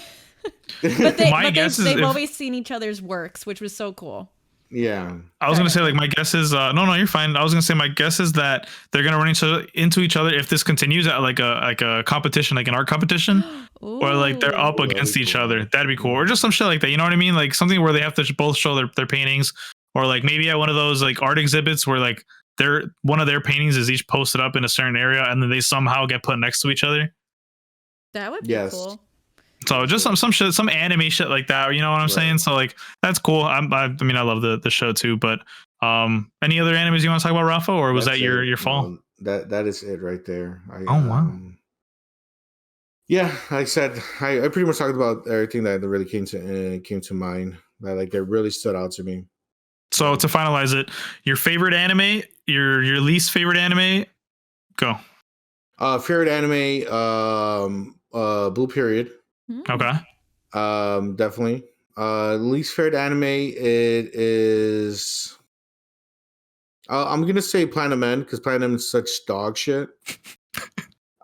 but they've always seen each other's works, which was so cool. Yeah, I was gonna say like my guess is no, you're fine. I was gonna say my guess is that they're gonna run into each other if this continues at like a competition, like an art competition, or like they're up against each other. That'd be cool, or just some shit like that. You know what I mean? Like something where they have to both show their paintings, or like maybe at one of those like art exhibits where like one of their paintings is each posted up in a certain area, and then they somehow get put next to each other. That would be cool. So just some shit, some anime shit like that, you know what I'm saying? So like that's cool. I mean, I love the show too. But any other animes you want to talk about, Rafa, or was that your fall? That is it right there. Wow. Yeah, like I said, I pretty much talked about everything that really came to mind. That like that really stood out to me. So to finalize it, your favorite anime, your least favorite anime, go. Favorite anime, Blue Period. Okay. Definitely. Least favorite anime, it is. I'm gonna say Planet Men because Planet Men is such dog shit.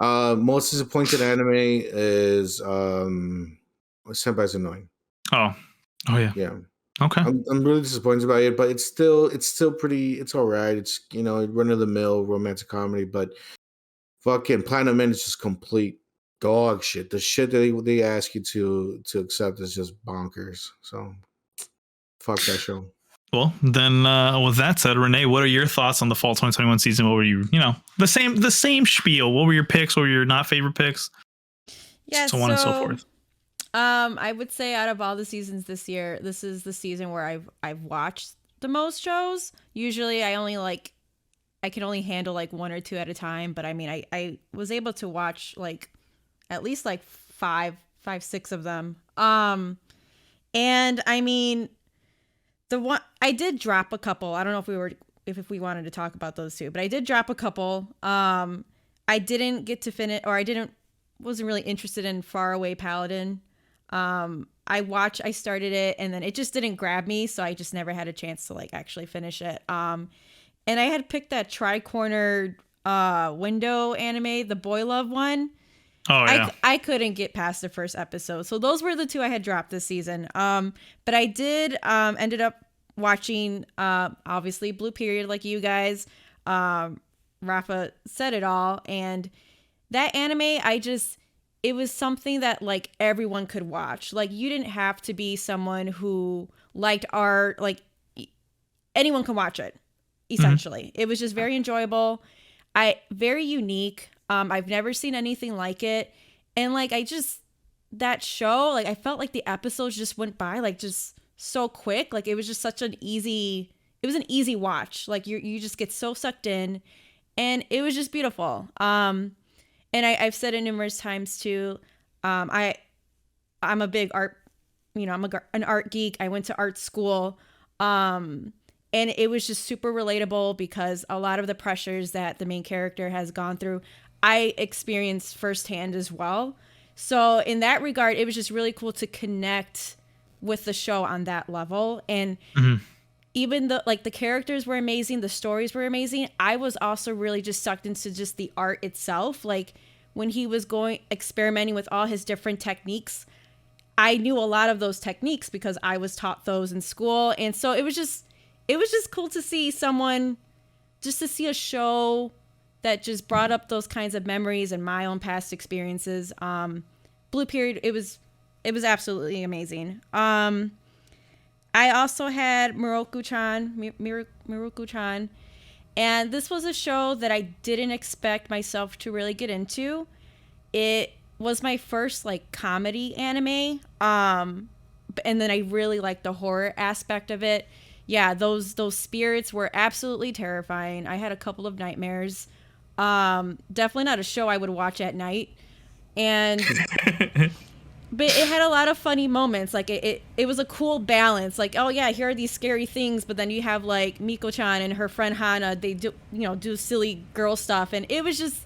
Most disappointed anime is Senpai's Annoying. Oh yeah. Yeah. Okay. I'm really disappointed by it, but it's still pretty. It's all right. It's run of the mill romantic comedy, but fucking Planet Men is just complete dog shit. The shit that they ask you to accept is just bonkers. So fuck that show. Well, then with that said, Renee, what are your thoughts on the fall 2021 season? What were you the same spiel? What were your picks? What were your not favorite picks? Yeah, so on and so forth. I would say out of all the seasons this year, this is the season where I've watched the most shows. Usually I can only handle like one or two at a time, but I mean I was able to watch like at least like five, 6 of them. And I mean the one I did drop a couple. I don't know if we wanted to talk about those two, but I did drop a couple. I didn't get to finish, or wasn't really interested in Faraway Paladin. I started it and then it just didn't grab me, so I just never had a chance to like actually finish it. And I had picked that Tri-Corner window anime, the Boy Love one. Oh yeah. I couldn't get past the first episode. So those were the two I had dropped this season. But I did ended up watching obviously Blue Period like you guys. Rafa said it all, and that anime it was something that like everyone could watch. Like you didn't have to be someone who liked art, like anyone can watch it. Essentially. It was just very enjoyable. Very unique. I've never seen anything like it. And like that show, like I felt like the episodes just went by like just so quick. Like it was just an easy watch. Like you just get so sucked in, and it was just beautiful. And I've said it numerous times too. I'm a big art, I'm an art geek. I went to art school. And it was just super relatable because a lot of the pressures that the main character has gone through, I experienced firsthand as well. So in that regard, it was just really cool to connect with the show on that level. And even the characters were amazing. The stories were amazing. I was also really just sucked into just the art itself. Like when he was experimenting with all his different techniques, I knew a lot of those techniques because I was taught those in school. And so it was just cool to see a show that just brought up those kinds of memories and my own past experiences. Blue Period, it was absolutely amazing. I also had Miroku-chan, Miroku-chan, and this was a show that I didn't expect myself to really get into. It was my first like comedy anime, and then I really liked the horror aspect of it. Yeah, those spirits were absolutely terrifying. I had a couple of nightmares. Definitely not a show I would watch at night. And but it had a lot of funny moments. Like it was a cool balance. Like, oh yeah, here are these scary things, but then you have like Miko-chan and her friend Hana, they do silly girl stuff, and it was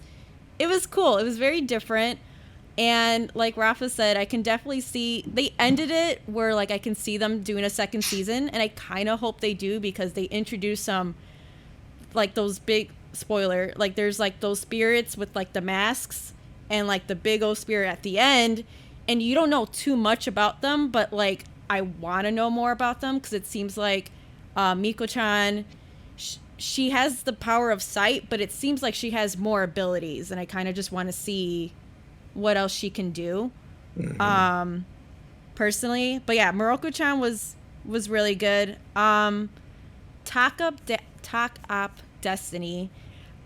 cool. It was very different. And like Rafa said, I can definitely see they ended it where like I can see them doing a second season, and I kind of hope they do, because they introduce some like those big spoiler, like there's like those spirits with like the masks and like the big old spirit at the end, and you don't know too much about them, but like I want to know more about them, because it seems like Miko-chan, she has the power of sight, but it seems like she has more abilities, and I kind of just want to see what else she can do, personally. But yeah, Miroku-chan was really good. Talk Up Destiny.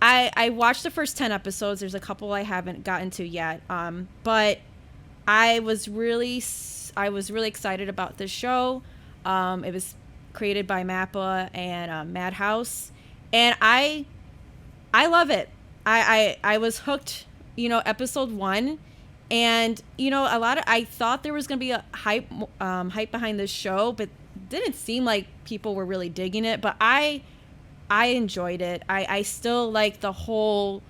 I watched the first 10 episodes. There's a couple I haven't gotten to yet. But I was really excited about this show. It was created by Mappa and Madhouse, and I love it. I was hooked, episode 1, and I thought there was gonna be a hype behind this show, but didn't seem like people were really digging it. But I enjoyed it. I still like the whole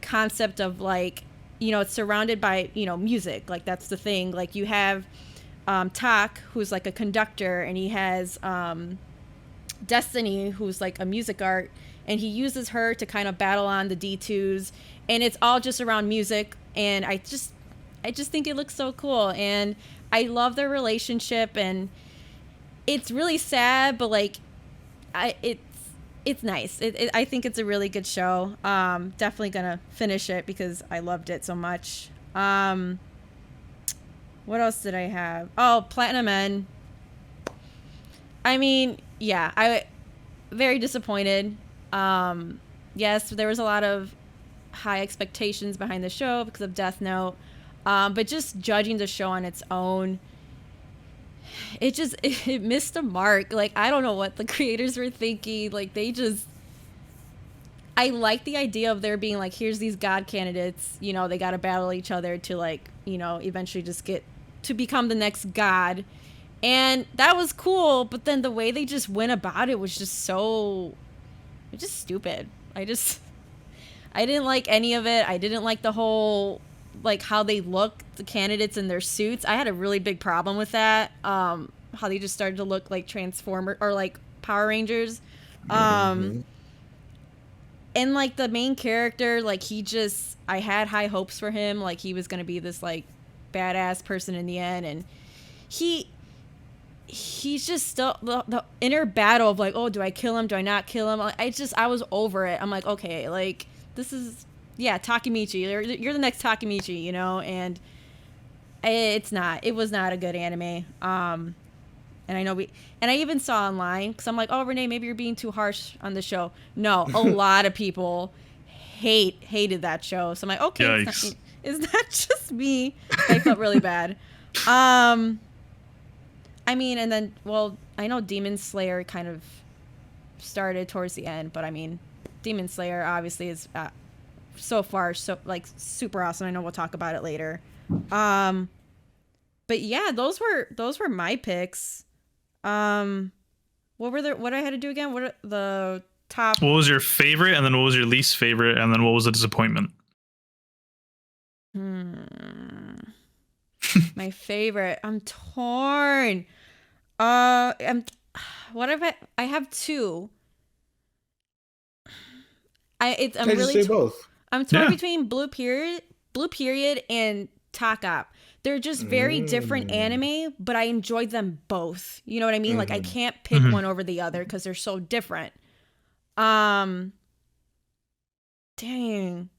concept of like, it's surrounded by music. Like that's the thing. Like you have Tak, who's like a conductor, and he has Destiny, who's like a music art, and he uses her to kind of battle on the D2s, and it's all just around music. And I just think it looks so cool, and I love their relationship, and it's really sad, but like it's nice. I think it's a really good show. Definitely gonna finish it because I loved it so much. What else did I have? Oh, Platinum End. I mean, yeah, I very disappointed. Yes, there was a lot of high expectations behind the show because of Death Note. But just judging the show on its own, it missed the mark. Like, I don't know what the creators were thinking. Like, I like the idea of there being like, here's these god candidates, they got to battle each other to like, eventually just get to become the next god. And that was cool, but then the way they just went about it was just stupid. I didn't like any of it. I didn't like the whole, like, how they look, the candidates in their suits. I had a really big problem with that. How they just started to look like Transformer or like Power Rangers. And like the main character, like I had high hopes for him. Like he was going to be this like badass person in the end. And he's just still the inner battle of like, oh, do I kill him? Do I not kill him? I was over it. I'm like, okay, like this is, yeah, Takemichi. You're the next Takemichi, and it was not a good anime. And I know and I even saw online, because I'm like, oh, Renee, maybe you're being too harsh on the show. No, a lot of people hated that show. So I'm like, okay, it's not just me. I felt really bad. I mean, and then, well, I know Demon Slayer kind of started towards the end, but I mean, Demon Slayer obviously is so far so like super awesome. I know we'll talk about it later. But yeah, those were my picks. What I had to do again? What are the top? What was your favorite, and then what was your least favorite, and then what was the disappointment? My favorite. I'm torn. I have two. I'm really both. I'm torn between Blue Period and Tak Up. They're just very different anime, but I enjoyed them both. You know what I mean? Like I can't pick one over the other because they're so different. Dang.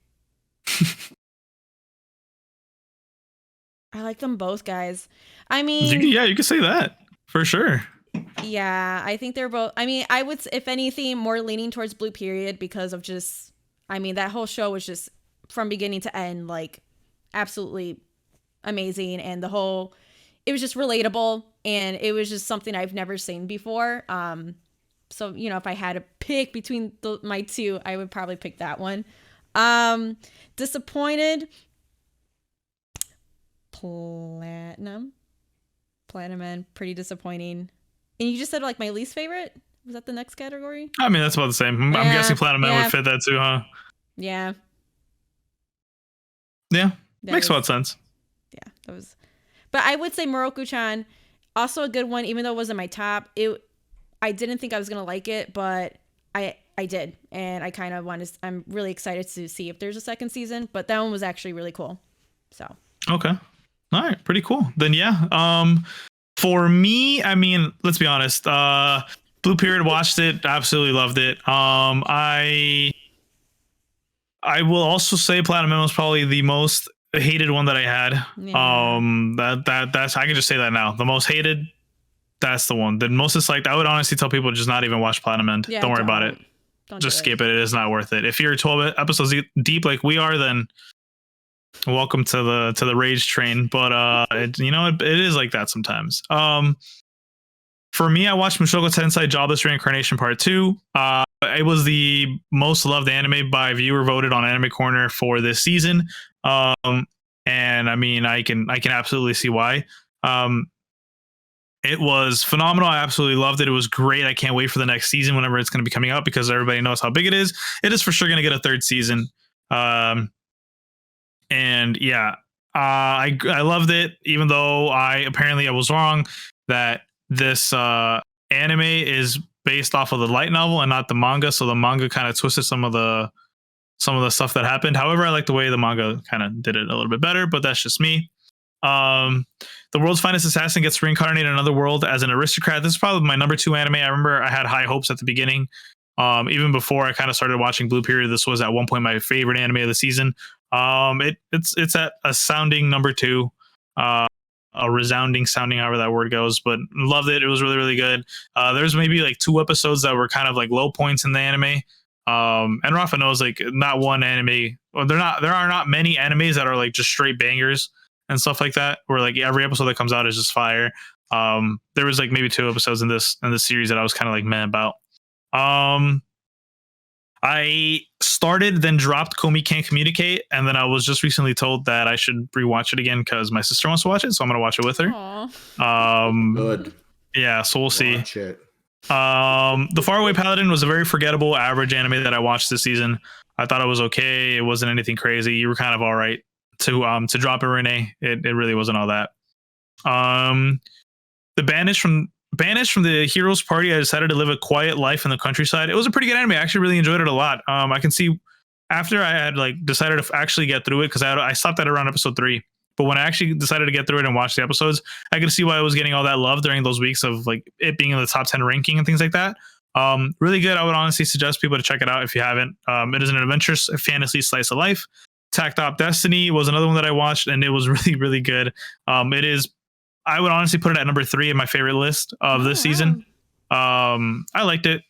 I like them both, guys. I mean, you can say that for sure. Yeah, I think they're both. I mean, I would, if anything, more leaning towards Blue Period because of just, I mean, that whole show was just from beginning to end, like, absolutely amazing. And it was just relatable, and it was just something I've never seen before. So, you know, if I had to pick between my two, I would probably pick that one. Disappointed. Platinum Man, pretty disappointing. And you just said, like, my least favorite? Was that the next category? I mean, that's about the same. I'm guessing Platinum Man would fit that too, huh? Yeah. Yeah. Makes a lot of sense. Yeah, that was. But I would say Ryoko-Chan, also a good one, even though it wasn't my top. I didn't think I was gonna like it, but I did, and I kind of I'm really excited to see if there's a second season. But that one was actually really cool. So. Okay. All right. Pretty cool. Then yeah. For me, I mean, let's be honest. Blue Period, watched it, absolutely loved it. I will also say Platinum Man was probably the most hated one that I had. Yeah. That's I can just say that now. The most hated, that's the one. The most disliked, I would honestly tell people just not even watch Platinum Man. Yeah, don't worry about it. Just skip it. It is not worth it. If you're 12 episodes deep like we are, then welcome to the rage train. But it is like that sometimes. For me, I watched Mushoku Tensei Jobless Reincarnation Part 2. It was the most loved anime by viewer voted on Anime Corner for this season. And I mean, I can absolutely see why. It was phenomenal. I absolutely loved it. It was great. I can't wait for the next season whenever it's going to be coming out because everybody knows how big it is. It is for sure going to get a third season. And yeah, I loved it, even though I was wrong that this anime is based off of the light novel and not the manga. So the manga kind of twisted some of the stuff that happened. However, I like the way the manga kind of did it a little bit better, but that's just me. The world's finest assassin gets reincarnated in another world as an aristocrat. This is probably my number 2 anime. I remember I had high hopes at the beginning. Even before I kind of started watching Blue Period, this was at one point my favorite anime of the season. It's at a sounding number 2, a resounding sounding, however that word goes, but loved it. It was really, really good. There's maybe like 2 episodes that were kind of like low points in the anime. And Rafa knows, like, not one anime, well, there are not many animes that are like just straight bangers and stuff like that, where like every episode that comes out is just fire. There was like maybe 2 episodes in this series that I was kind of like meh about. I started, then dropped Komi Can't Communicate, and then I was just recently told that I should rewatch it again because my sister wants to watch it, so I'm gonna watch it with her. Good. Yeah, so we'll see. Watch it. The Faraway Paladin was a very forgettable, average anime that I watched this season. I thought it was okay. It wasn't anything crazy. You were kind of all right to drop it, Renee. It really wasn't all that. The Banished from the Heroes Party, I decided to live a quiet life in the countryside. It was a pretty good anime. I actually really enjoyed it a lot. I can see after I had like decided to actually get through it, because I stopped at around episode 3. But when I actually decided to get through it and watch the episodes, I could see why I was getting all that love during those weeks of like it being in the top 10 ranking and things like that. Really good. I would honestly suggest people to check it out if you haven't. It is an adventurous fantasy slice of life. Tactop Destiny was another one that I watched, and it was really, really good. It is. I would honestly put it at number 3 in my favorite list of this season. I liked it.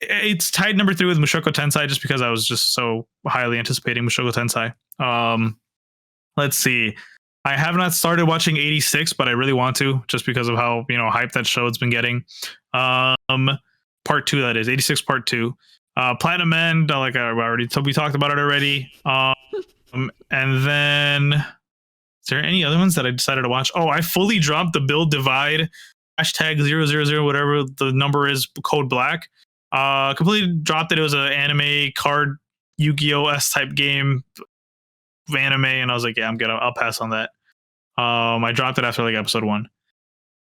It's tied number 3 with Mushoku Tensei just because I was just so highly anticipating Mushoku Tensei. Let's see. I have not started watching 86, but I really want to, just because of how hype that show has been getting. Part 2, that is 86 Part 2. Platinum Man, like we talked about it already. And then, is there any other ones that I decided to watch? Oh, I fully dropped the Build Divide #000, whatever the number is, Code Black. Completely dropped it. It was an anime card Yu-Gi-Oh! S-type game anime, and I was like, yeah, I'll pass on that. I dropped it after like episode 1.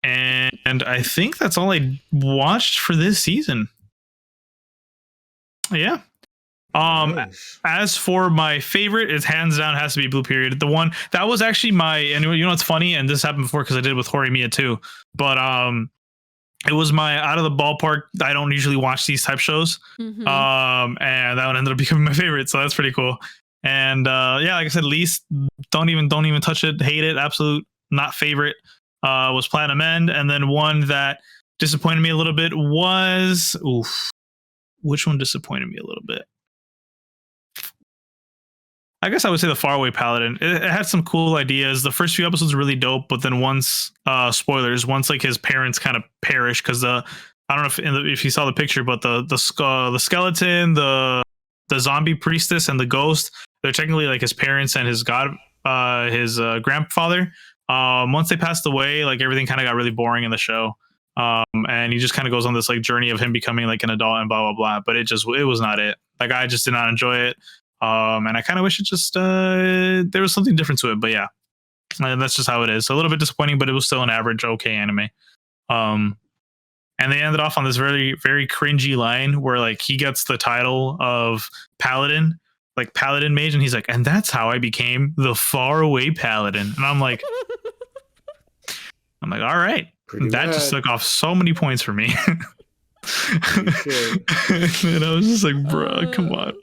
And I think that's all I watched for this season. Yeah. Nice. As for my favorite, it hands down has to be Blue Period. The one that was actually and it's funny, and this happened before because I did it with Horimiya too. But it was my out of the ballpark. I don't usually watch these type shows. Mhm. And that one ended up becoming my favorite. So that's pretty cool. And yeah, like I said, least don't even touch it, hate it, absolute not favorite. Was Platinum End, and then one that disappointed me a little bit was which one disappointed me a little bit? I guess I would say the Faraway Paladin. It had some cool ideas. The first few episodes were really dope, but then once spoilers, once like his parents kind of perish because I don't know if you saw the picture, but the skeleton, the zombie priestess, and the ghost, they're technically like his parents and his grandfather. Once they passed away, like everything kind of got really boring in the show. And he just kind of goes on this like journey of him becoming like an adult and blah blah blah. But it was not it. Like I just did not enjoy it. And I kind of wish it just there was something different to it. But yeah, and that's just how it is. So a little bit disappointing, but it was still an average okay anime. And they ended off on this very very cringy line where like he gets the title of Paladin, like Paladin Mage, and he's like, and that's how I became the Faraway Paladin. And I'm like, all right. That just took off so many points for me. And I was just like, bruh, come on.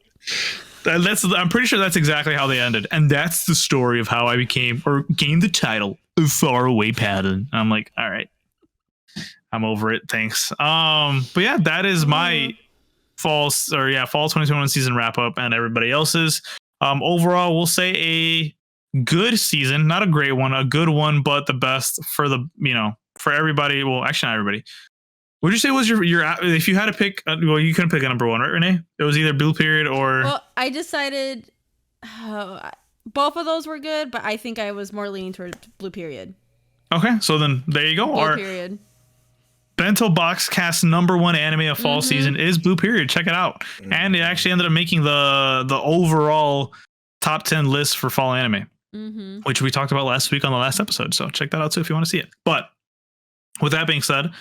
I'm pretty sure that's exactly how they ended. And that's the story of how I became or gained the title of Faraway Paladin. I'm like, all right. I'm over it. Thanks. But yeah, that is my fall 2021 season wrap up and everybody else's. Overall, we'll say a good season, not a great one, a good one, but the best for for everybody. Well, actually not everybody. Would you say was your if you had to pick? Well, you couldn't pick a number one, right, Renee? It was either Blue Period or. Well, I decided both of those were good, but I think I was more leaning towards Blue Period. Okay, so then there you go. Blue Period. Bento Boxcast number one anime of fall season is Blue Period. Check it out, and it actually ended up making the overall top 10 list for fall anime, which we talked about last week on the last episode. So check that out too if you want to see it. But with that being said,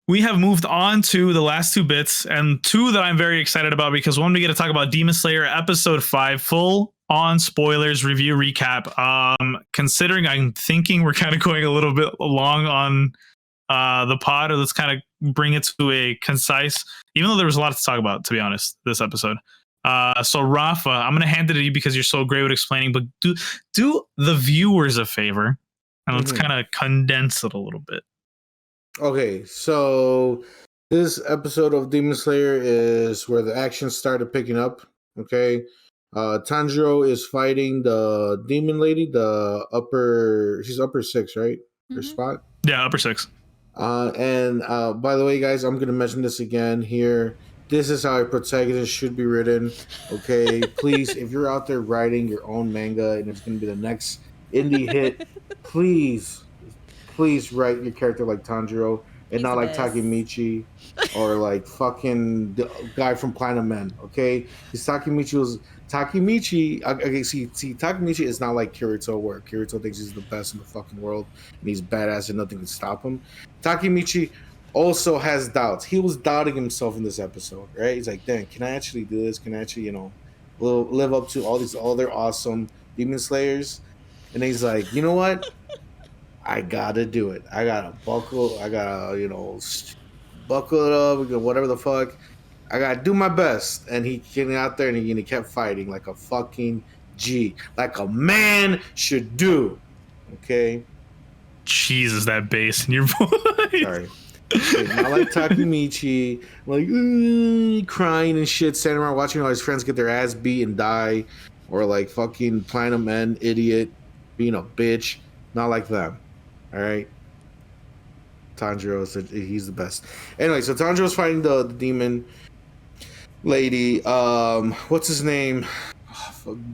we have moved on to the last two bits, and two that I'm very excited about because one, we get to talk about Demon Slayer episode 5, full on spoilers review recap. Considering I'm thinking we're kind of going a little bit long on the pod, or let's kind of bring it to a concise, even though there was a lot to talk about, to be honest, this episode. So Rafa, I'm going to hand it to you because you're so great with explaining, but do the viewers a favor and let's kind of condense it a little bit. Okay, so this episode of Demon Slayer is where the action started picking up. Okay, Tanjiro is fighting the demon lady, she's upper 6, right? Her spot? Yeah, upper 6. And by the way, guys, I'm gonna mention this again here. This is how a protagonist should be written. Okay, please, if you're out there writing your own manga and it's gonna be the next indie hit, please write your character like Tanjiro and not like Takemichi or like fucking the guy from Platinum End. Okay, because Takemichi. Okay, see, Takemichi is not like Kirito, where Kirito thinks he's the best in the fucking world and he's badass and nothing can stop him. Takemichi also has doubts. He was doubting himself in this episode, right? He's like, "Damn, can I actually do this? Can I actually, live up to all these other awesome demon slayers?" And he's like, "You know what? I gotta do it. I gotta buckle it up, whatever the fuck. I gotta do my best." And he came out there and he kept fighting like a fucking G, like a man should do. Okay. Jesus, that bass in your voice. Sorry. Not like Takemichi, like crying and shit, standing around watching all his friends get their ass beat and die, or like fucking Platinum End idiot being a bitch. Not like them. All right, Tanjiro said he's the best. Anyway, so Tanjiro's fighting the demon lady. What's his name?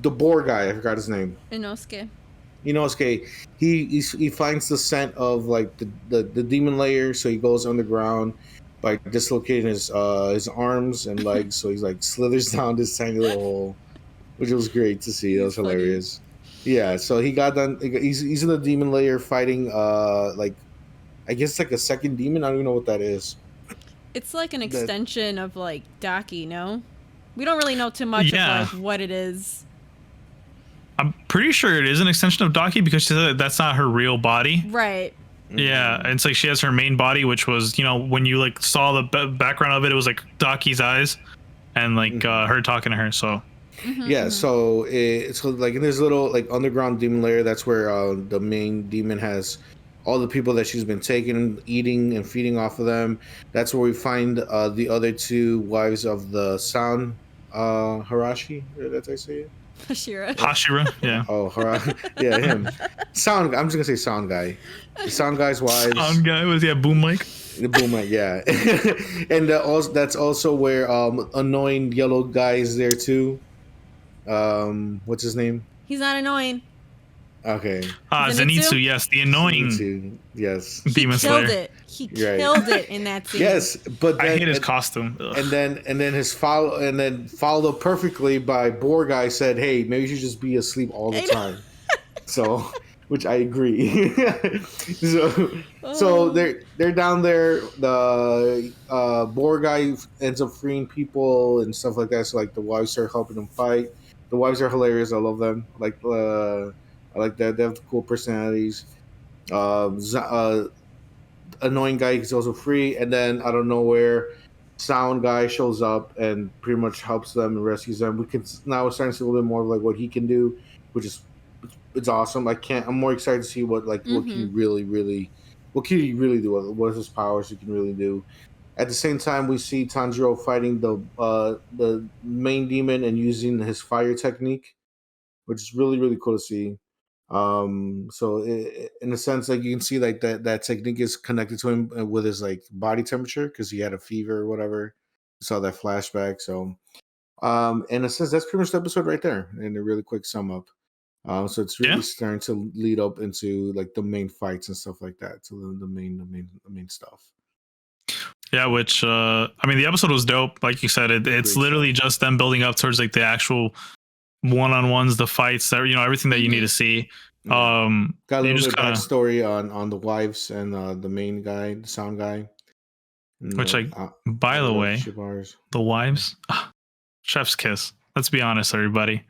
The boar guy. I forgot his name. Inosuke. He finds the scent of like the demon layer, so he goes underground by dislocating his arms and legs. So he's like slithers down this tiny little hole, which was great to see. That was hilarious. Yeah, so he got done. He's in the demon layer fighting, like, I guess like a second demon. I don't even know what that is. It's like an extension of like Daki. No, we don't really know too much of like what it is. I'm pretty sure it is an extension of Daki because she said that's not her real body. Right. Yeah, and it's like she has her main body, which was, you know, when you like saw the background of it, it was like Daki's eyes, and like her talking to her. So yeah, so it's like in this little like underground demon lair. That's where the main demon has all the people that she's been taking, eating, and feeding off of them. That's where we find the other two wives of the sound Harashi. That's how I say it. Hashira, yeah. Oh, yeah, him. Sound. I'm just gonna say sound guy. The sound guy's wives. Sound guy was boom mic. The boom mic, yeah. And also that's also where annoying yellow guy is there too. What's his name? He's not annoying. Okay. Zenitsu, yes, the annoying. Zenitsu, yes. Demon Slayer. He killed it in that scene. Yes, but then, I hate his costume. Ugh. And then his followed up perfectly by Boar guy said, "Hey, maybe you should just be asleep all the time." So, which I agree. So they're down there. The Boar guy ends up freeing people and stuff like that. So like the wives start helping them fight. The wives are hilarious. I love them. I like that. They have cool personalities. Annoying guy is also free, and then out of nowhere, sound guy shows up and pretty much helps them and rescues them. We're starting to see a little bit more of like what he can do, which is it's awesome. I'm more excited to see what what can he really do? What is his powers he can really do? At the same time, we see Tanjiro fighting the main demon and using his fire technique, which is really cool to see. So in a sense, like you can see like that technique is connected to him with his like body temperature because he had a fever or whatever. You saw that flashback. So in a sense, that's pretty much the episode right there in a really quick sum up. So it's really starting to lead up into like the main fights and stuff like that. So the main stuff. Yeah, which I mean, the episode was dope. Like you said, it's literally just them building up towards like the actual one-on-ones, the fights, that everything that you need to see. Got a little bit of backstory on the wives and the main guy, the sound guy. Which by the way, the wives, chef's kiss. Let's be honest, everybody.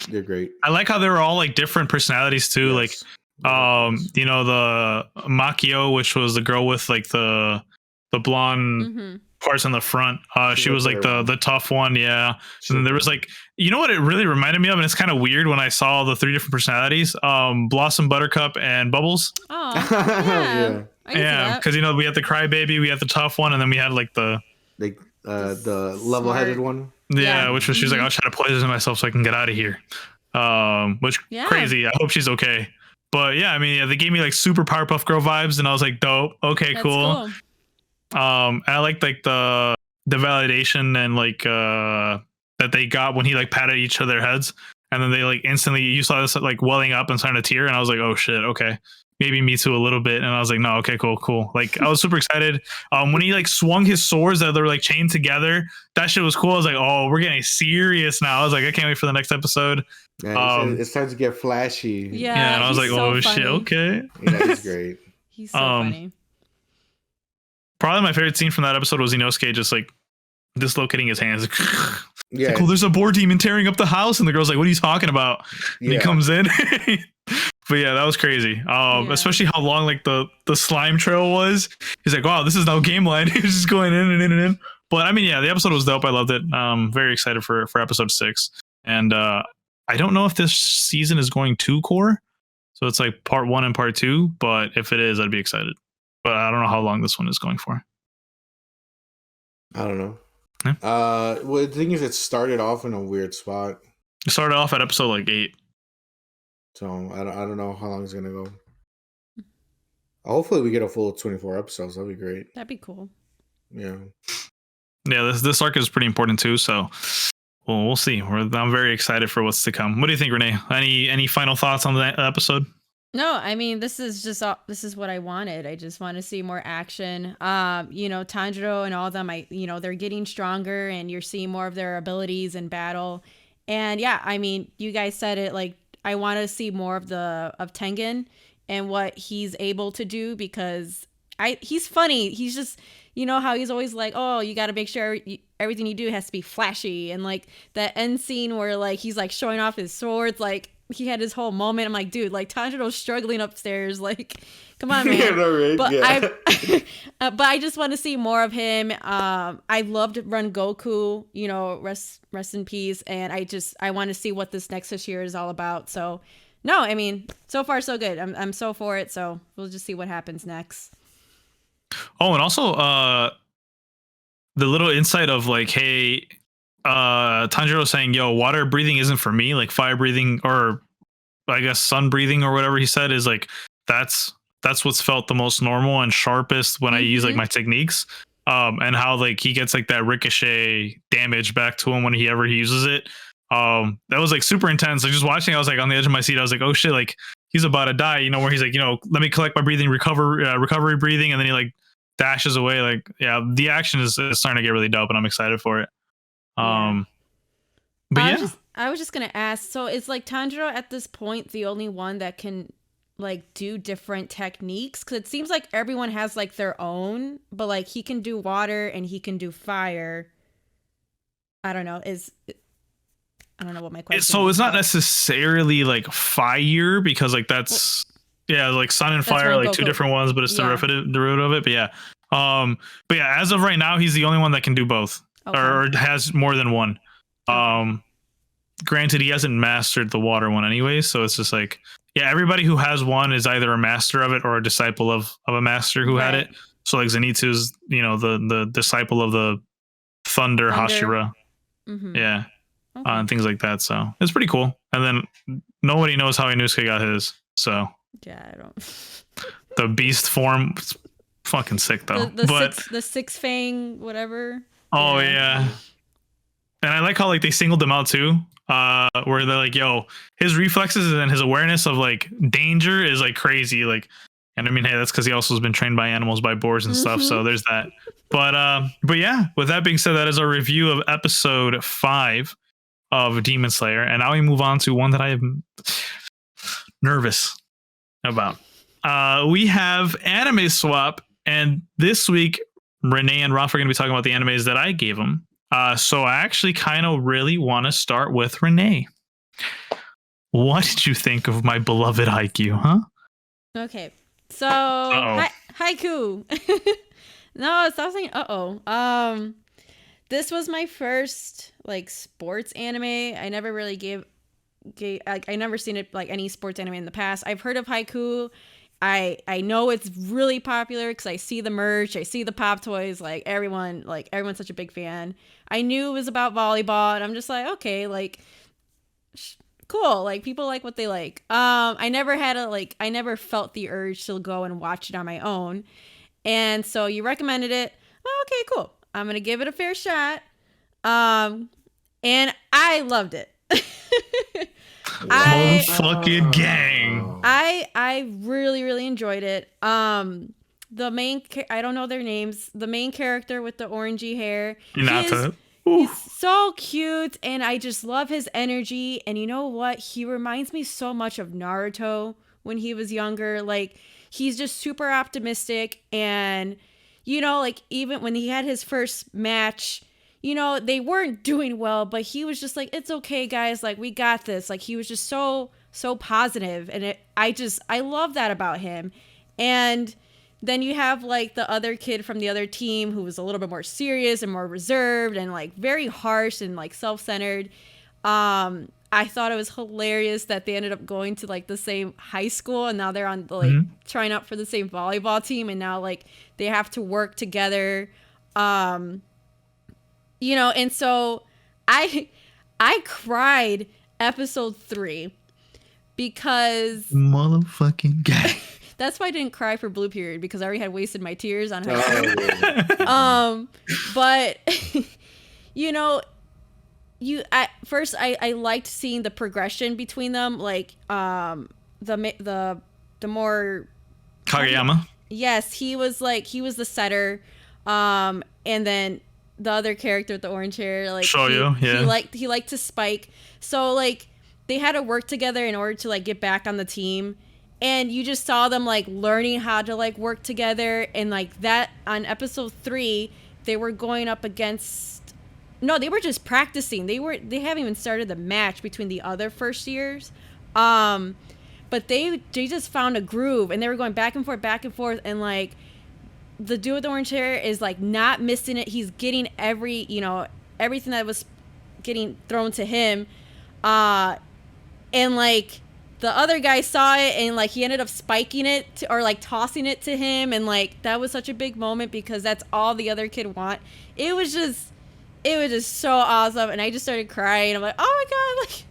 They're great. I like how they were all like different personalities too. Yes. Like the Makio, which was the girl with like the blonde parts in the front. She was like the tough one, yeah. And then there was like, what it really reminded me of, and it's kind of weird when I saw the three different personalities, Blossom, Buttercup, and Bubbles. Oh, yeah, because we had the crybaby, we had the tough one, and then we had like the level-headed one. Yeah, which was, she was like, I'll try to poison myself so I can get out of here. Which crazy. I hope she's okay. But yeah, I mean, they gave me like super Powerpuff Girl vibes, and I was like, dope. Okay, cool. And I liked like the validation and like that they got when he like patted each of their heads, and then they like instantly, you saw this like welling up and starting to tear, and I was like, oh shit, okay, maybe me too a little bit. And I was like, no, okay, cool. Like I was super excited when he like swung his swords that they're like chained together. That shit was cool. I was like, oh, we're getting serious now. I was like, I can't wait for the next episode. Yeah, it's time to get flashy. Yeah, and I was like, oh shit, okay. Yeah, he's great. He's so funny. Probably my favorite scene from that episode was Inosuke just like dislocating his hands. Yeah. Like, oh, there's a boar demon tearing up the house, and the girl's like, what are you talking about? And he comes in. But yeah, that was crazy. Especially how long like the slime trail was. He's like, wow, this is no game line. He was just going in and in and in. But I mean, yeah, the episode was dope. I loved it. Very excited for episode 6. And I don't know if this season is going to core. So it's like part 1 and part 2. But if it is, I'd be excited. But I don't know how long this one is going for. I don't know. Yeah. Well, the thing is, it started off in a weird spot. It started off at episode like 8. So I don't know how long it's gonna go. Hopefully, we get a full 24 episodes. That'd be great. That'd be cool. Yeah. Yeah, this arc is pretty important too. So we'll see. I'm very excited for what's to come. What do you think, Renee? Any final thoughts on the episode? No, I mean, this is what I wanted. I just want to see more action. Tanjiro and all of them, they're getting stronger, and you're seeing more of their abilities in battle. And yeah, I mean, you guys said it, like, I want to see more of Tengen and what he's able to do, because he's funny. He's just, how he's always like, oh, you got to make sure everything you do has to be flashy. And like that end scene where like he's like showing off his swords, like he had his whole moment. I'm like, dude, like Tanjiro's struggling upstairs. Like, come on, man. Yeah, right? But Yeah. but I just want to see more of him. I loved Run Goku. You know, rest in peace. And I want to see what this next year is all about. So, no, I mean, so far so good. I'm so for it. So we'll just see what happens next. Oh, and also the little insight of like, hey, Tanjiro saying, yo, water breathing isn't for me, like fire breathing, or I guess sun breathing or whatever he said, is like that's what's felt the most normal and sharpest when I use like my techniques. And how like he gets like that ricochet damage back to him when he uses it. That was like super intense. Like just watching, I was like on the edge of my seat. I was like, oh shit, like he's about to die, you know, where he's like, you know, let me collect my breathing, recovery breathing, and then he like dashes away. Like, yeah, the action is starting to get really dope and I'm excited for it. But I was just gonna ask, so is like Tanjiro at this point the only one that can like do different techniques? Because it seems like everyone has like their own, but like he can do water and he can do fire. I don't know what my question is. So it's not necessarily like fire, because like that's like sun and fire are like two different ones, but it's the derivative of it. But yeah, as of right now, he's the only one that can do both. Okay. Or has more than one. Granted, he hasn't mastered the water one anyway, so it's just like, yeah, everybody who has one is either a master of it or a disciple of a master who had it. So like Zenitsu's, you know, the disciple of the Thunder. Hashira. Mm-hmm. Yeah. Okay. And things like that. So it's pretty cool. And then nobody knows how Inosuke got his. So yeah, I don't. The beast form, it's fucking sick though. The six fang whatever. Oh yeah. And I like how like they singled him out too. Where they're like, yo, his reflexes and his awareness of like danger is like crazy. Like, and I mean, hey, that's because he also has been trained by animals, by boars and stuff. So there's that. But yeah, with that being said, that is our review of episode 5 of Demon Slayer. And now we move on to one that I am nervous about. We have Anime Swap, and this week Renee and Rafa are going to be talking about the animes that I gave them. So I actually kind of really want to start with Renee. What did you think of my beloved Haikyuu, huh? Okay, so Haikyuu. No, stop saying this was my first like sports anime. I never really gave like I never seen it like any sports anime in the past. I've heard of Haikyuu. I know it's really popular because I see the merch, I see the pop toys, like everyone's such a big fan. I knew it was about volleyball, and I'm just like, okay, like cool, like people like what they like. I never felt the urge to go and watch it on my own, and so you recommended it. Oh, okay, cool. I'm gonna give it a fair shot. And I loved it. Motherfucking gang. I really, really enjoyed it. The main, I don't know their names. The main character with the orangey hair. He's so cute, and I just love his energy. And you know what? He reminds me so much of Naruto when he was younger. Like, he's just super optimistic. And, you know, like, even when he had his first match, you know, they weren't doing well, but he was just like, it's okay, guys. Like, we got this. Like, he was just so positive. And I love that about him. And then you have like the other kid from the other team who was a little bit more serious and more reserved and like very harsh and like self-centered. I thought it was hilarious that they ended up going to like the same high school, and now they're on the, like trying out for the same volleyball team, and now like they have to work together. You know, and so I cried episode 3 because motherfucking guy. That's why I didn't cry for Blue Period, because I already had wasted my tears on her. But you know, at first I liked seeing the progression between them, like the more Kageyama. Yes, he was the setter, and then the other character with the orange hair, like he liked to spike. So like they had to work together in order to like get back on the team. And you just saw them like learning how to like work together, and like that on episode 3, they were going up against. No, they were just practicing. They haven't even started the match between the other first years, But they just found a groove, and they were going back and forth, and like the dude with the orange hair is like not missing it. He's getting everything that was getting thrown to him, and like the other guy saw it, and like he ended up spiking it or like tossing it to him, and like that was such a big moment because that's all the other kid want. It was just so awesome, and I just started crying. I'm like, oh my god, like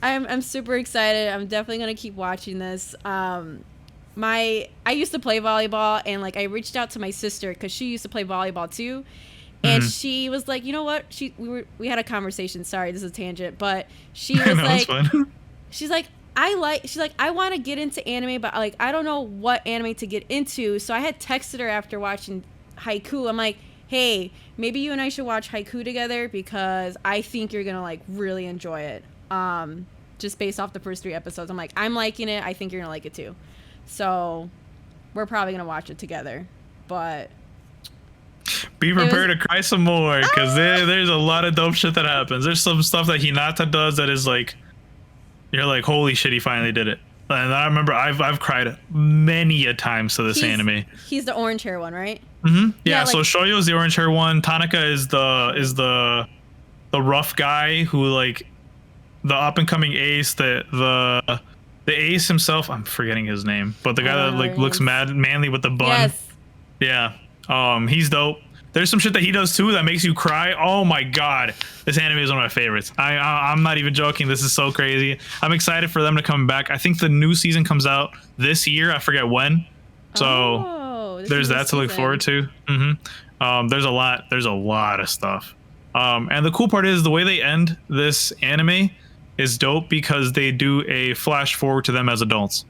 I'm super excited. I'm definitely gonna keep watching this. I used to play volleyball, and like I reached out to my sister because she used to play volleyball too, and she was like, you know what? We had a conversation. Sorry, this is a tangent, but she was like, she's like, I want to get into anime, but like I don't know what anime to get into. So I had texted her after watching Haiku. I'm like, hey, maybe you and I should watch Haiku together because I think you're gonna like really enjoy it. Just based off the first 3 episodes, I'm like, I'm liking it. I think you're gonna like it too. So we're probably gonna watch it together. But be prepared to cry some more because there's a lot of dope shit that happens. There's some stuff that Hinata does that is like, you're like, holy shit, he finally did it. And I remember I've cried many a times to this anime. He's the orange hair one, right? Mm-hmm. Yeah. So Shoyo is the orange hair one. Tanaka is the rough guy who like the up and coming ace. The ace himself. I'm forgetting his name, but the guy that like looks manly with the bun. Yes. Yeah. He's dope. There's some shit that he does too that makes you cry. Oh my god, this anime is one of my favorites. I'm not even joking. This is so crazy. I'm excited for them to come back. I think the new season comes out this year. I forget when. So there's that to look forward to. There's a lot of stuff. And the cool part is the way they end this anime is dope because they do a flash forward to them as adults.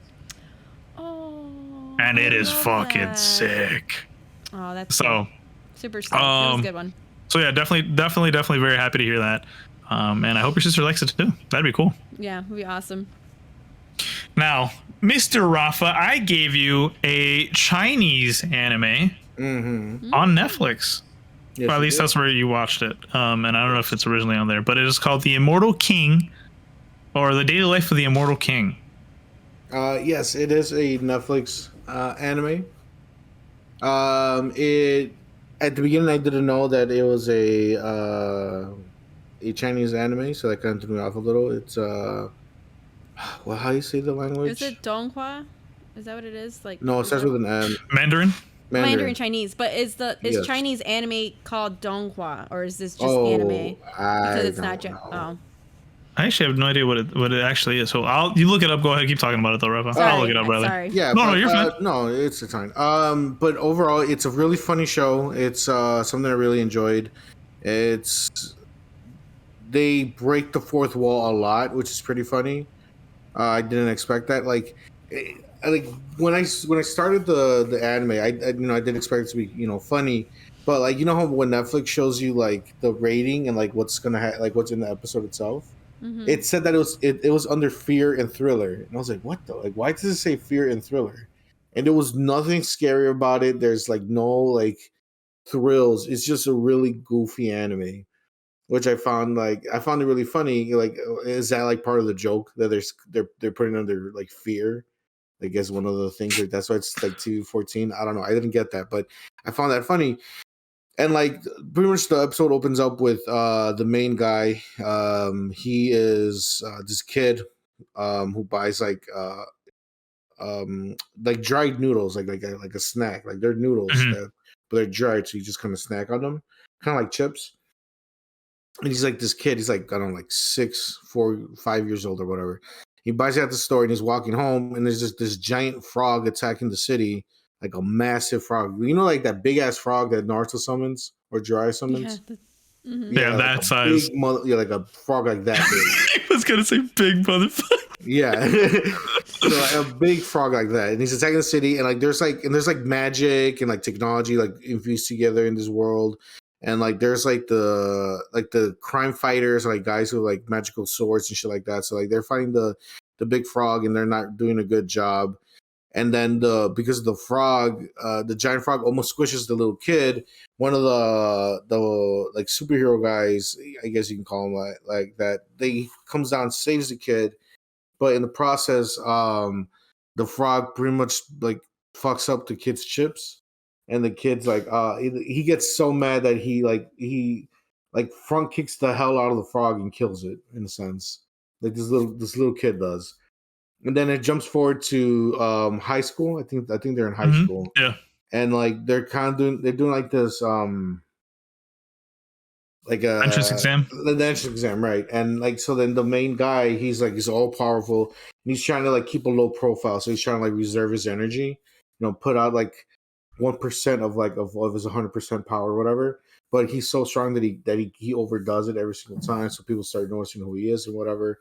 And it is fucking sick. Oh, that's so cool. Super sick. That was a good one. So yeah, definitely very happy to hear that. And I hope your sister likes it too. That'd be cool. Yeah, it'd be awesome. Now, Mr. Rafa, I gave you a Chinese anime on Netflix. Yes, or at least that's where you watched it. And I don't know if it's originally on there, but it is called The Immortal King, or The Daily Life of the Immortal King. Yes, it is a Netflix anime. It at the beginning I didn't know that it was a Chinese anime, so that kind of threw me off a little. It's well, how do you say the language? Is it Donghua? Is that what it is? Like no, it starts with an M. Mandarin Chinese, but is Chinese anime called Donghua, or is this just anime? Because it's not. I actually have no idea what it actually is. So you look it up. Go ahead, keep talking about it though, Rafa. I'll look it up, brother. Sorry. Yeah, no, you're fine. No, it's fine. But overall, it's a really funny show. It's something I really enjoyed. They break the fourth wall a lot, which is pretty funny. I didn't expect that. Like when I started the anime, I didn't expect it to be funny, but like how when Netflix shows you like the rating and like what's gonna like what's in the episode itself. It said that it was under fear and thriller, and I was like, what the, like, why does it say fear and thriller? And there was nothing scary about it. There's like no like thrills. It's just a really goofy anime, which I found it really funny. Like, is that like part of the joke that they're putting under like fear? I guess one of the things that's why it's like 214. I don't know. I didn't get that, but I found that funny. And like pretty much the episode opens up with the main guy. He is this kid who buys like dried noodles, like a snack. Like they're noodles, but they're dried, so you just kind of snack on them, kind of like chips. And he's like this kid. He's like, I don't know, like 6, 4, 5 years old or whatever. He buys it at the store and he's walking home, and there's just this giant frog attacking the city. Like a massive frog, like that big ass frog that Naruto summons or Jiraiya summons. Yeah, like that size. Like a frog like that big. I was gonna say big motherfucker. Yeah, so like a big frog like that, and he's attacking the city, and like there's magic and like technology like infused together in this world, and like there's like the crime fighters, like guys who have, like magical swords and shit like that. So like they're fighting the big frog, and they're not doing a good job. And then because of the frog, the giant frog almost squishes the little kid. One of the like superhero guys, I guess you can call him like that. They comes down, saves the kid, but in the process, the frog pretty much like fucks up the kid's chips, and the kid's like, he gets so mad that he front kicks the hell out of the frog and kills it in a sense, like this little kid does. And then it jumps forward to high school. I think they're in high school. Yeah. And like they're doing like this like a entrance exam. The entrance exam, right? And like so then the main guy, he's all powerful and he's trying to like keep a low profile. So he's trying to like reserve his energy, put out like 1% of his 100% power or whatever. But he's so strong that he overdoes it every single time. So people start noticing who he is and whatever.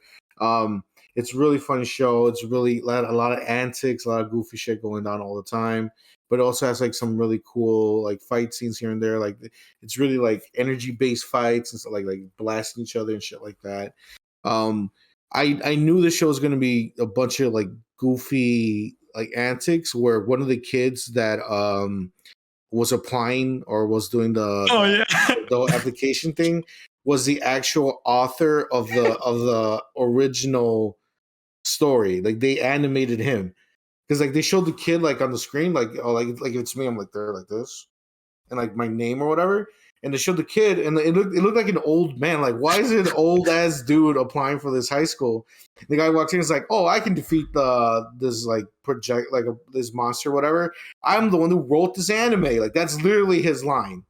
It's a really funny show. It's really a lot of antics, a lot of goofy shit going on all the time. But it also has like some really cool like fight scenes here and there. Like it's really like energy based fights and stuff like blasting each other and shit like that. I knew the show was gonna be a bunch of like goofy like antics where one of the kids that was applying or was doing the application thing was the actual author of the original story. Like they animated him. Because like they showed the kid like on the screen, like like it's me, I'm like there like this, and like my name or whatever, and they showed the kid, and it looked like an old man. Like why is it an old ass dude applying for this high school? The guy walks in, and is like, oh, I can defeat this like project like this monster or whatever. I'm the one who wrote this anime. Like that's literally his line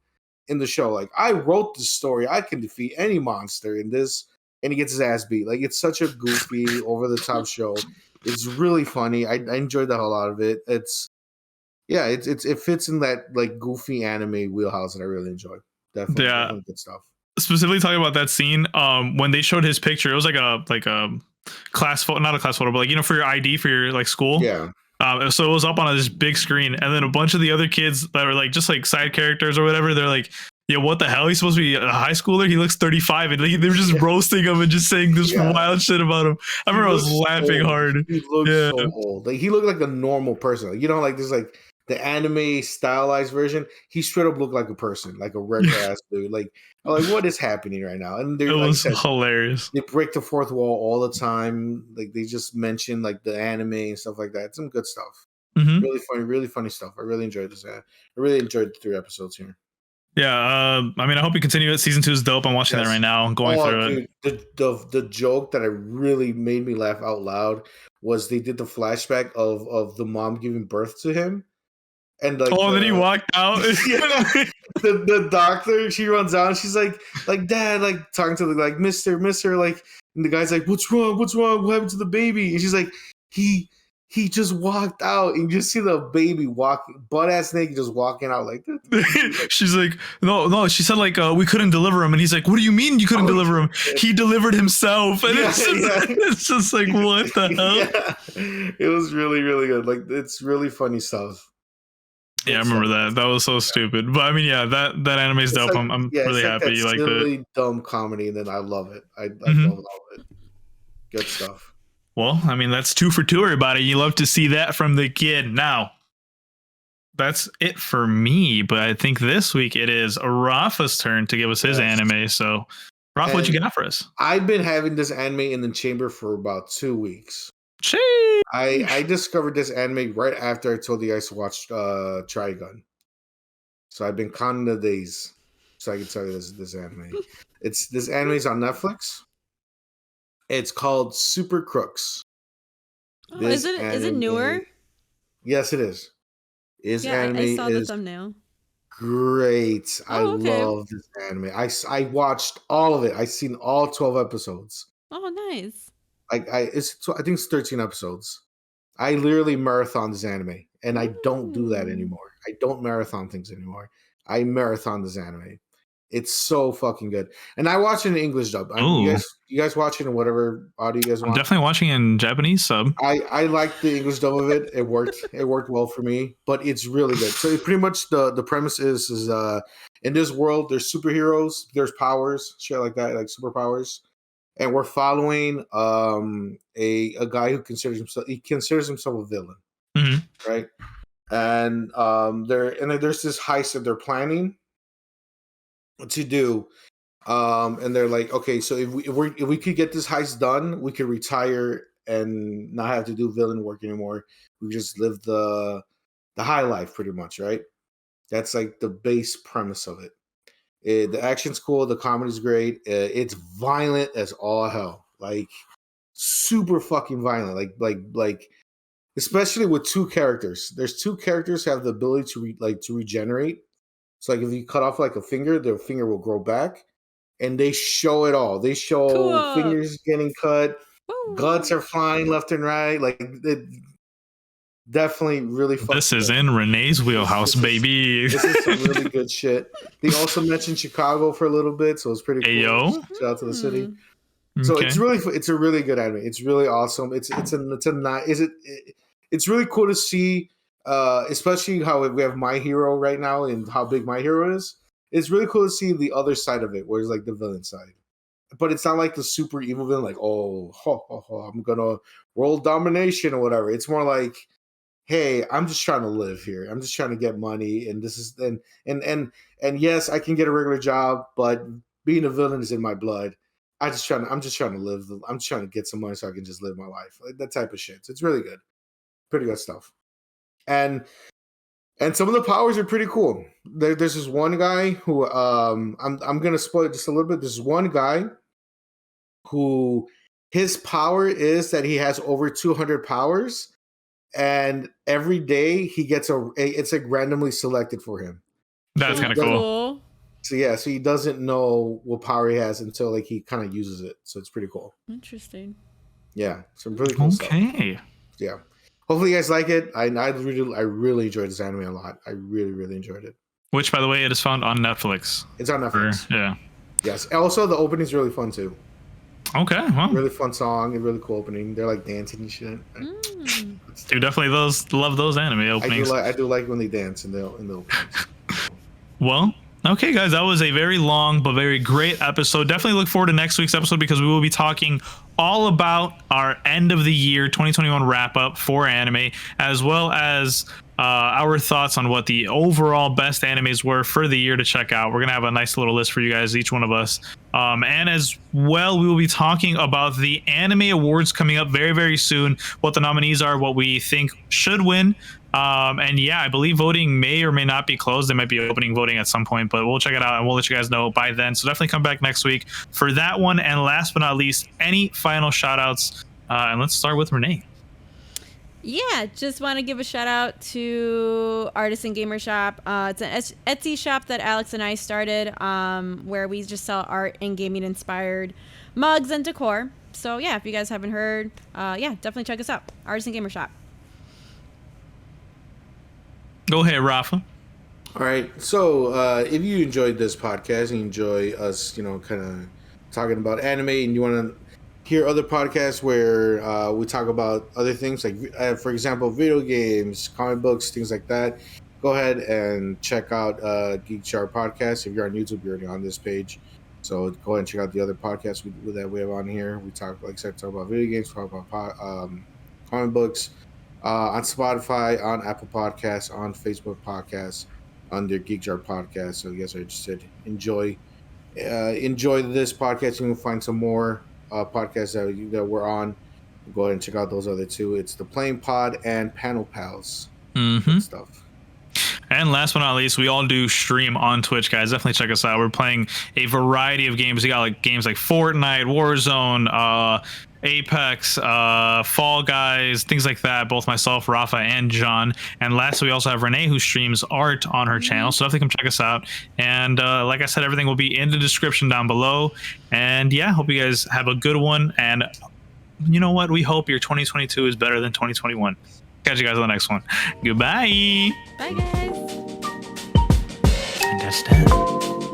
in the show. Like I wrote this story. I can defeat any monster in this, and he gets his ass beat. Like it's such a goofy, over the top show. It's really funny. I enjoyed the hell out of it. It fits in that like goofy anime wheelhouse that I really enjoy. Definitely good stuff. Specifically talking about that scene, when they showed his picture, it was like a class photo, not a class photo, but like for your ID for your like school. Yeah. So it was up on this big screen, and then a bunch of the other kids that were like just like side characters or whatever, they're like, yeah, what the hell? He's supposed to be a high schooler. He looks 35, and they were just roasting him and just saying this wild shit about him. I remember I was laughing hard. He looked so old. Like he looked like a normal person. Like there's like the anime stylized version. He straight up looked like a person, like a regular ass dude. Like I'm like, what is happening right now? And it was hilarious. They break the fourth wall all the time. Like they just mention like the anime and stuff like that. Some good stuff. Mm-hmm. Really funny stuff. I really enjoyed this. I really enjoyed the 3 episodes here. Yeah, I mean, I hope you continue it. Season 2 is dope. I'm watching that right now. I'm going through it. The joke that I really made me laugh out loud was they did the flashback of the mom giving birth to him, and like then he walked out. the doctor, she runs out and she's like Dad, like talking to the like Mister, like, and the guy's like, what's wrong? What happened to the baby? And she's like, he just walked out, and you just see the baby walking, butt ass naked, just walking out like that. She's like, no. She said like, we couldn't deliver him, and he's like, what do you mean you couldn't deliver him? He delivered himself, and it's just like, what the hell? Yeah. It was really, really good. Like it's really funny stuff. Yeah, I remember that. That was so stupid. But I mean, yeah, that anime is dope. Like, I'm really happy you like that. Really dumb comedy, and then I love it. I love it. Good stuff. Well, I mean, that's 2 for 2, everybody. You love to see that from the kid. Now, that's it for me. But I think this week it is Rafa's turn to give us his anime. So, Rafa, what you got for us? I've been having this anime in the chamber for about 2 weeks. Jeez. I discovered this anime right after I told you guys to watch Trigun. So I've been counting the days so I can tell you this anime. This anime is on Netflix. It's called Super Crooks. Oh, is it newer? Yes, it is. I saw the thumbnail. Great. I love this anime. I watched all of it. I've seen all 12 episodes. Oh, nice. I think it's 13 episodes. I literally marathon this anime, and I don't do that anymore. I don't marathon things anymore. I marathon this anime. It's so fucking good. And I watch it in English dub. You guys watch it in whatever audio you guys want? I'm definitely watching in Japanese sub. I like the English dub of it. It worked. It worked well for me, but it's really good. So pretty much the premise is in this world there's superheroes, there's powers, shit like that, like superpowers. And we're following a guy who considers himself a villain. Mm-hmm. Right? And there's this heist that they're planning to do, and they're like, okay, so if we could get this heist done, we could retire and not have to do villain work anymore. We just live the high life pretty much, right? That's like the base premise of it. The action's cool, the comedy's great. It's violent as all hell, like super fucking violent, like especially with two characters. There's two characters who have the ability to regenerate. So like if you cut off like a finger, their finger will grow back, and they show it all. They show Cool. fingers getting cut, Woo. guts are flying left and right. Like it, definitely really fun. This is in Renee's wheelhouse, baby. This is some really good shit. They also mentioned Chicago for a little bit, so it's pretty cool. Hey, yo. Shout out to the city. So it's a really good anime. It's really awesome. It's really cool to see, especially how we have My Hero right now and how big My Hero is. It's really cool to see the other side of it, where it's like the villain side. But it's not like the super evil villain, like, I'm gonna world domination or whatever. It's more like, hey, I'm just trying to live here. I'm just trying to get money, and this is and yes, I can get a regular job, but being a villain is in my blood. I'm just trying to live. I'm just trying to get some money so I can just live my life, like that type of shit. So it's really good, pretty good stuff, and some of the powers are pretty cool. There's this one guy who I'm gonna spoil it just a little bit. There's one guy who his power is that he has over 200 powers. And every day he gets it's like randomly selected for him. That's kind of cool. So yeah, so he doesn't know what power he has until like he kind of uses it. So it's pretty cool. Interesting. Yeah, some really cool stuff. Okay. Yeah. Hopefully you guys like it. I really enjoyed this anime a lot. I really enjoyed it. Which, by the way, it is found on Netflix. It's on Netflix. Yeah. Yes. Also, the opening is really fun too. Okay. Well. Really fun song and really cool opening. They're like dancing and shit. Dude, definitely love those anime openings. I do like when they dance in the openings. Well, okay, guys, that was a very long but very great episode. Definitely look forward to next week's episode because we will be talking all about our end of the year 2021 wrap up for anime, as well as our thoughts on what the overall best animes were for the year to check out. We're gonna have a nice little list for you guys, each one of us, and as well we will be talking about the anime awards coming up very soon, what the nominees are, what we think should win, and yeah, I believe voting may or may not be closed. They might be opening voting at some point, but we'll check it out and we'll let you guys know by then. So definitely come back next week for that one. And last but not least, any final shout outs, and let's start with Renee. Yeah, just want to give a shout out to Artisan Gamer Shop. It's an Etsy shop that Alex and I started, where we just sell art and gaming inspired mugs and decor. So yeah, if you guys haven't heard, yeah, definitely check us out. Artisan Gamer Shop. Go ahead, Rafa. All right. So if you enjoyed this podcast and you enjoy us, kind of talking about anime, and you want to hear other podcasts where we talk about other things, like for example, video games, comic books, things like that, go ahead and check out Geek Jar Podcast. If you're on YouTube, you're already on this page. So go ahead and check out the other podcasts that we have on here. We talk, like I said, talk about video games, talk about comic books, on Spotify, on Apple Podcasts, on Facebook Podcasts, under Geek Jar Podcast. So if you guys are interested, enjoy this podcast. You can find some more podcasts that we're on. Go ahead and check out those other two. It's the Playing Pod and Panel Pals stuff. And last but not least, we all do stream on Twitch, guys. Definitely check us out. We're playing a variety of games. We got like games like Fortnite, Warzone, Apex, Fall Guys, things like that. Both myself, Rafa, and John. And lastly, we also have Renee, who streams art on her channel. So definitely come check us out. And like I said, everything will be in the description down below. And yeah, hope you guys have a good one. And you know what? We hope your 2022 is better than 2021. Catch you guys on the next one. Goodbye. Bye, guys. Understand.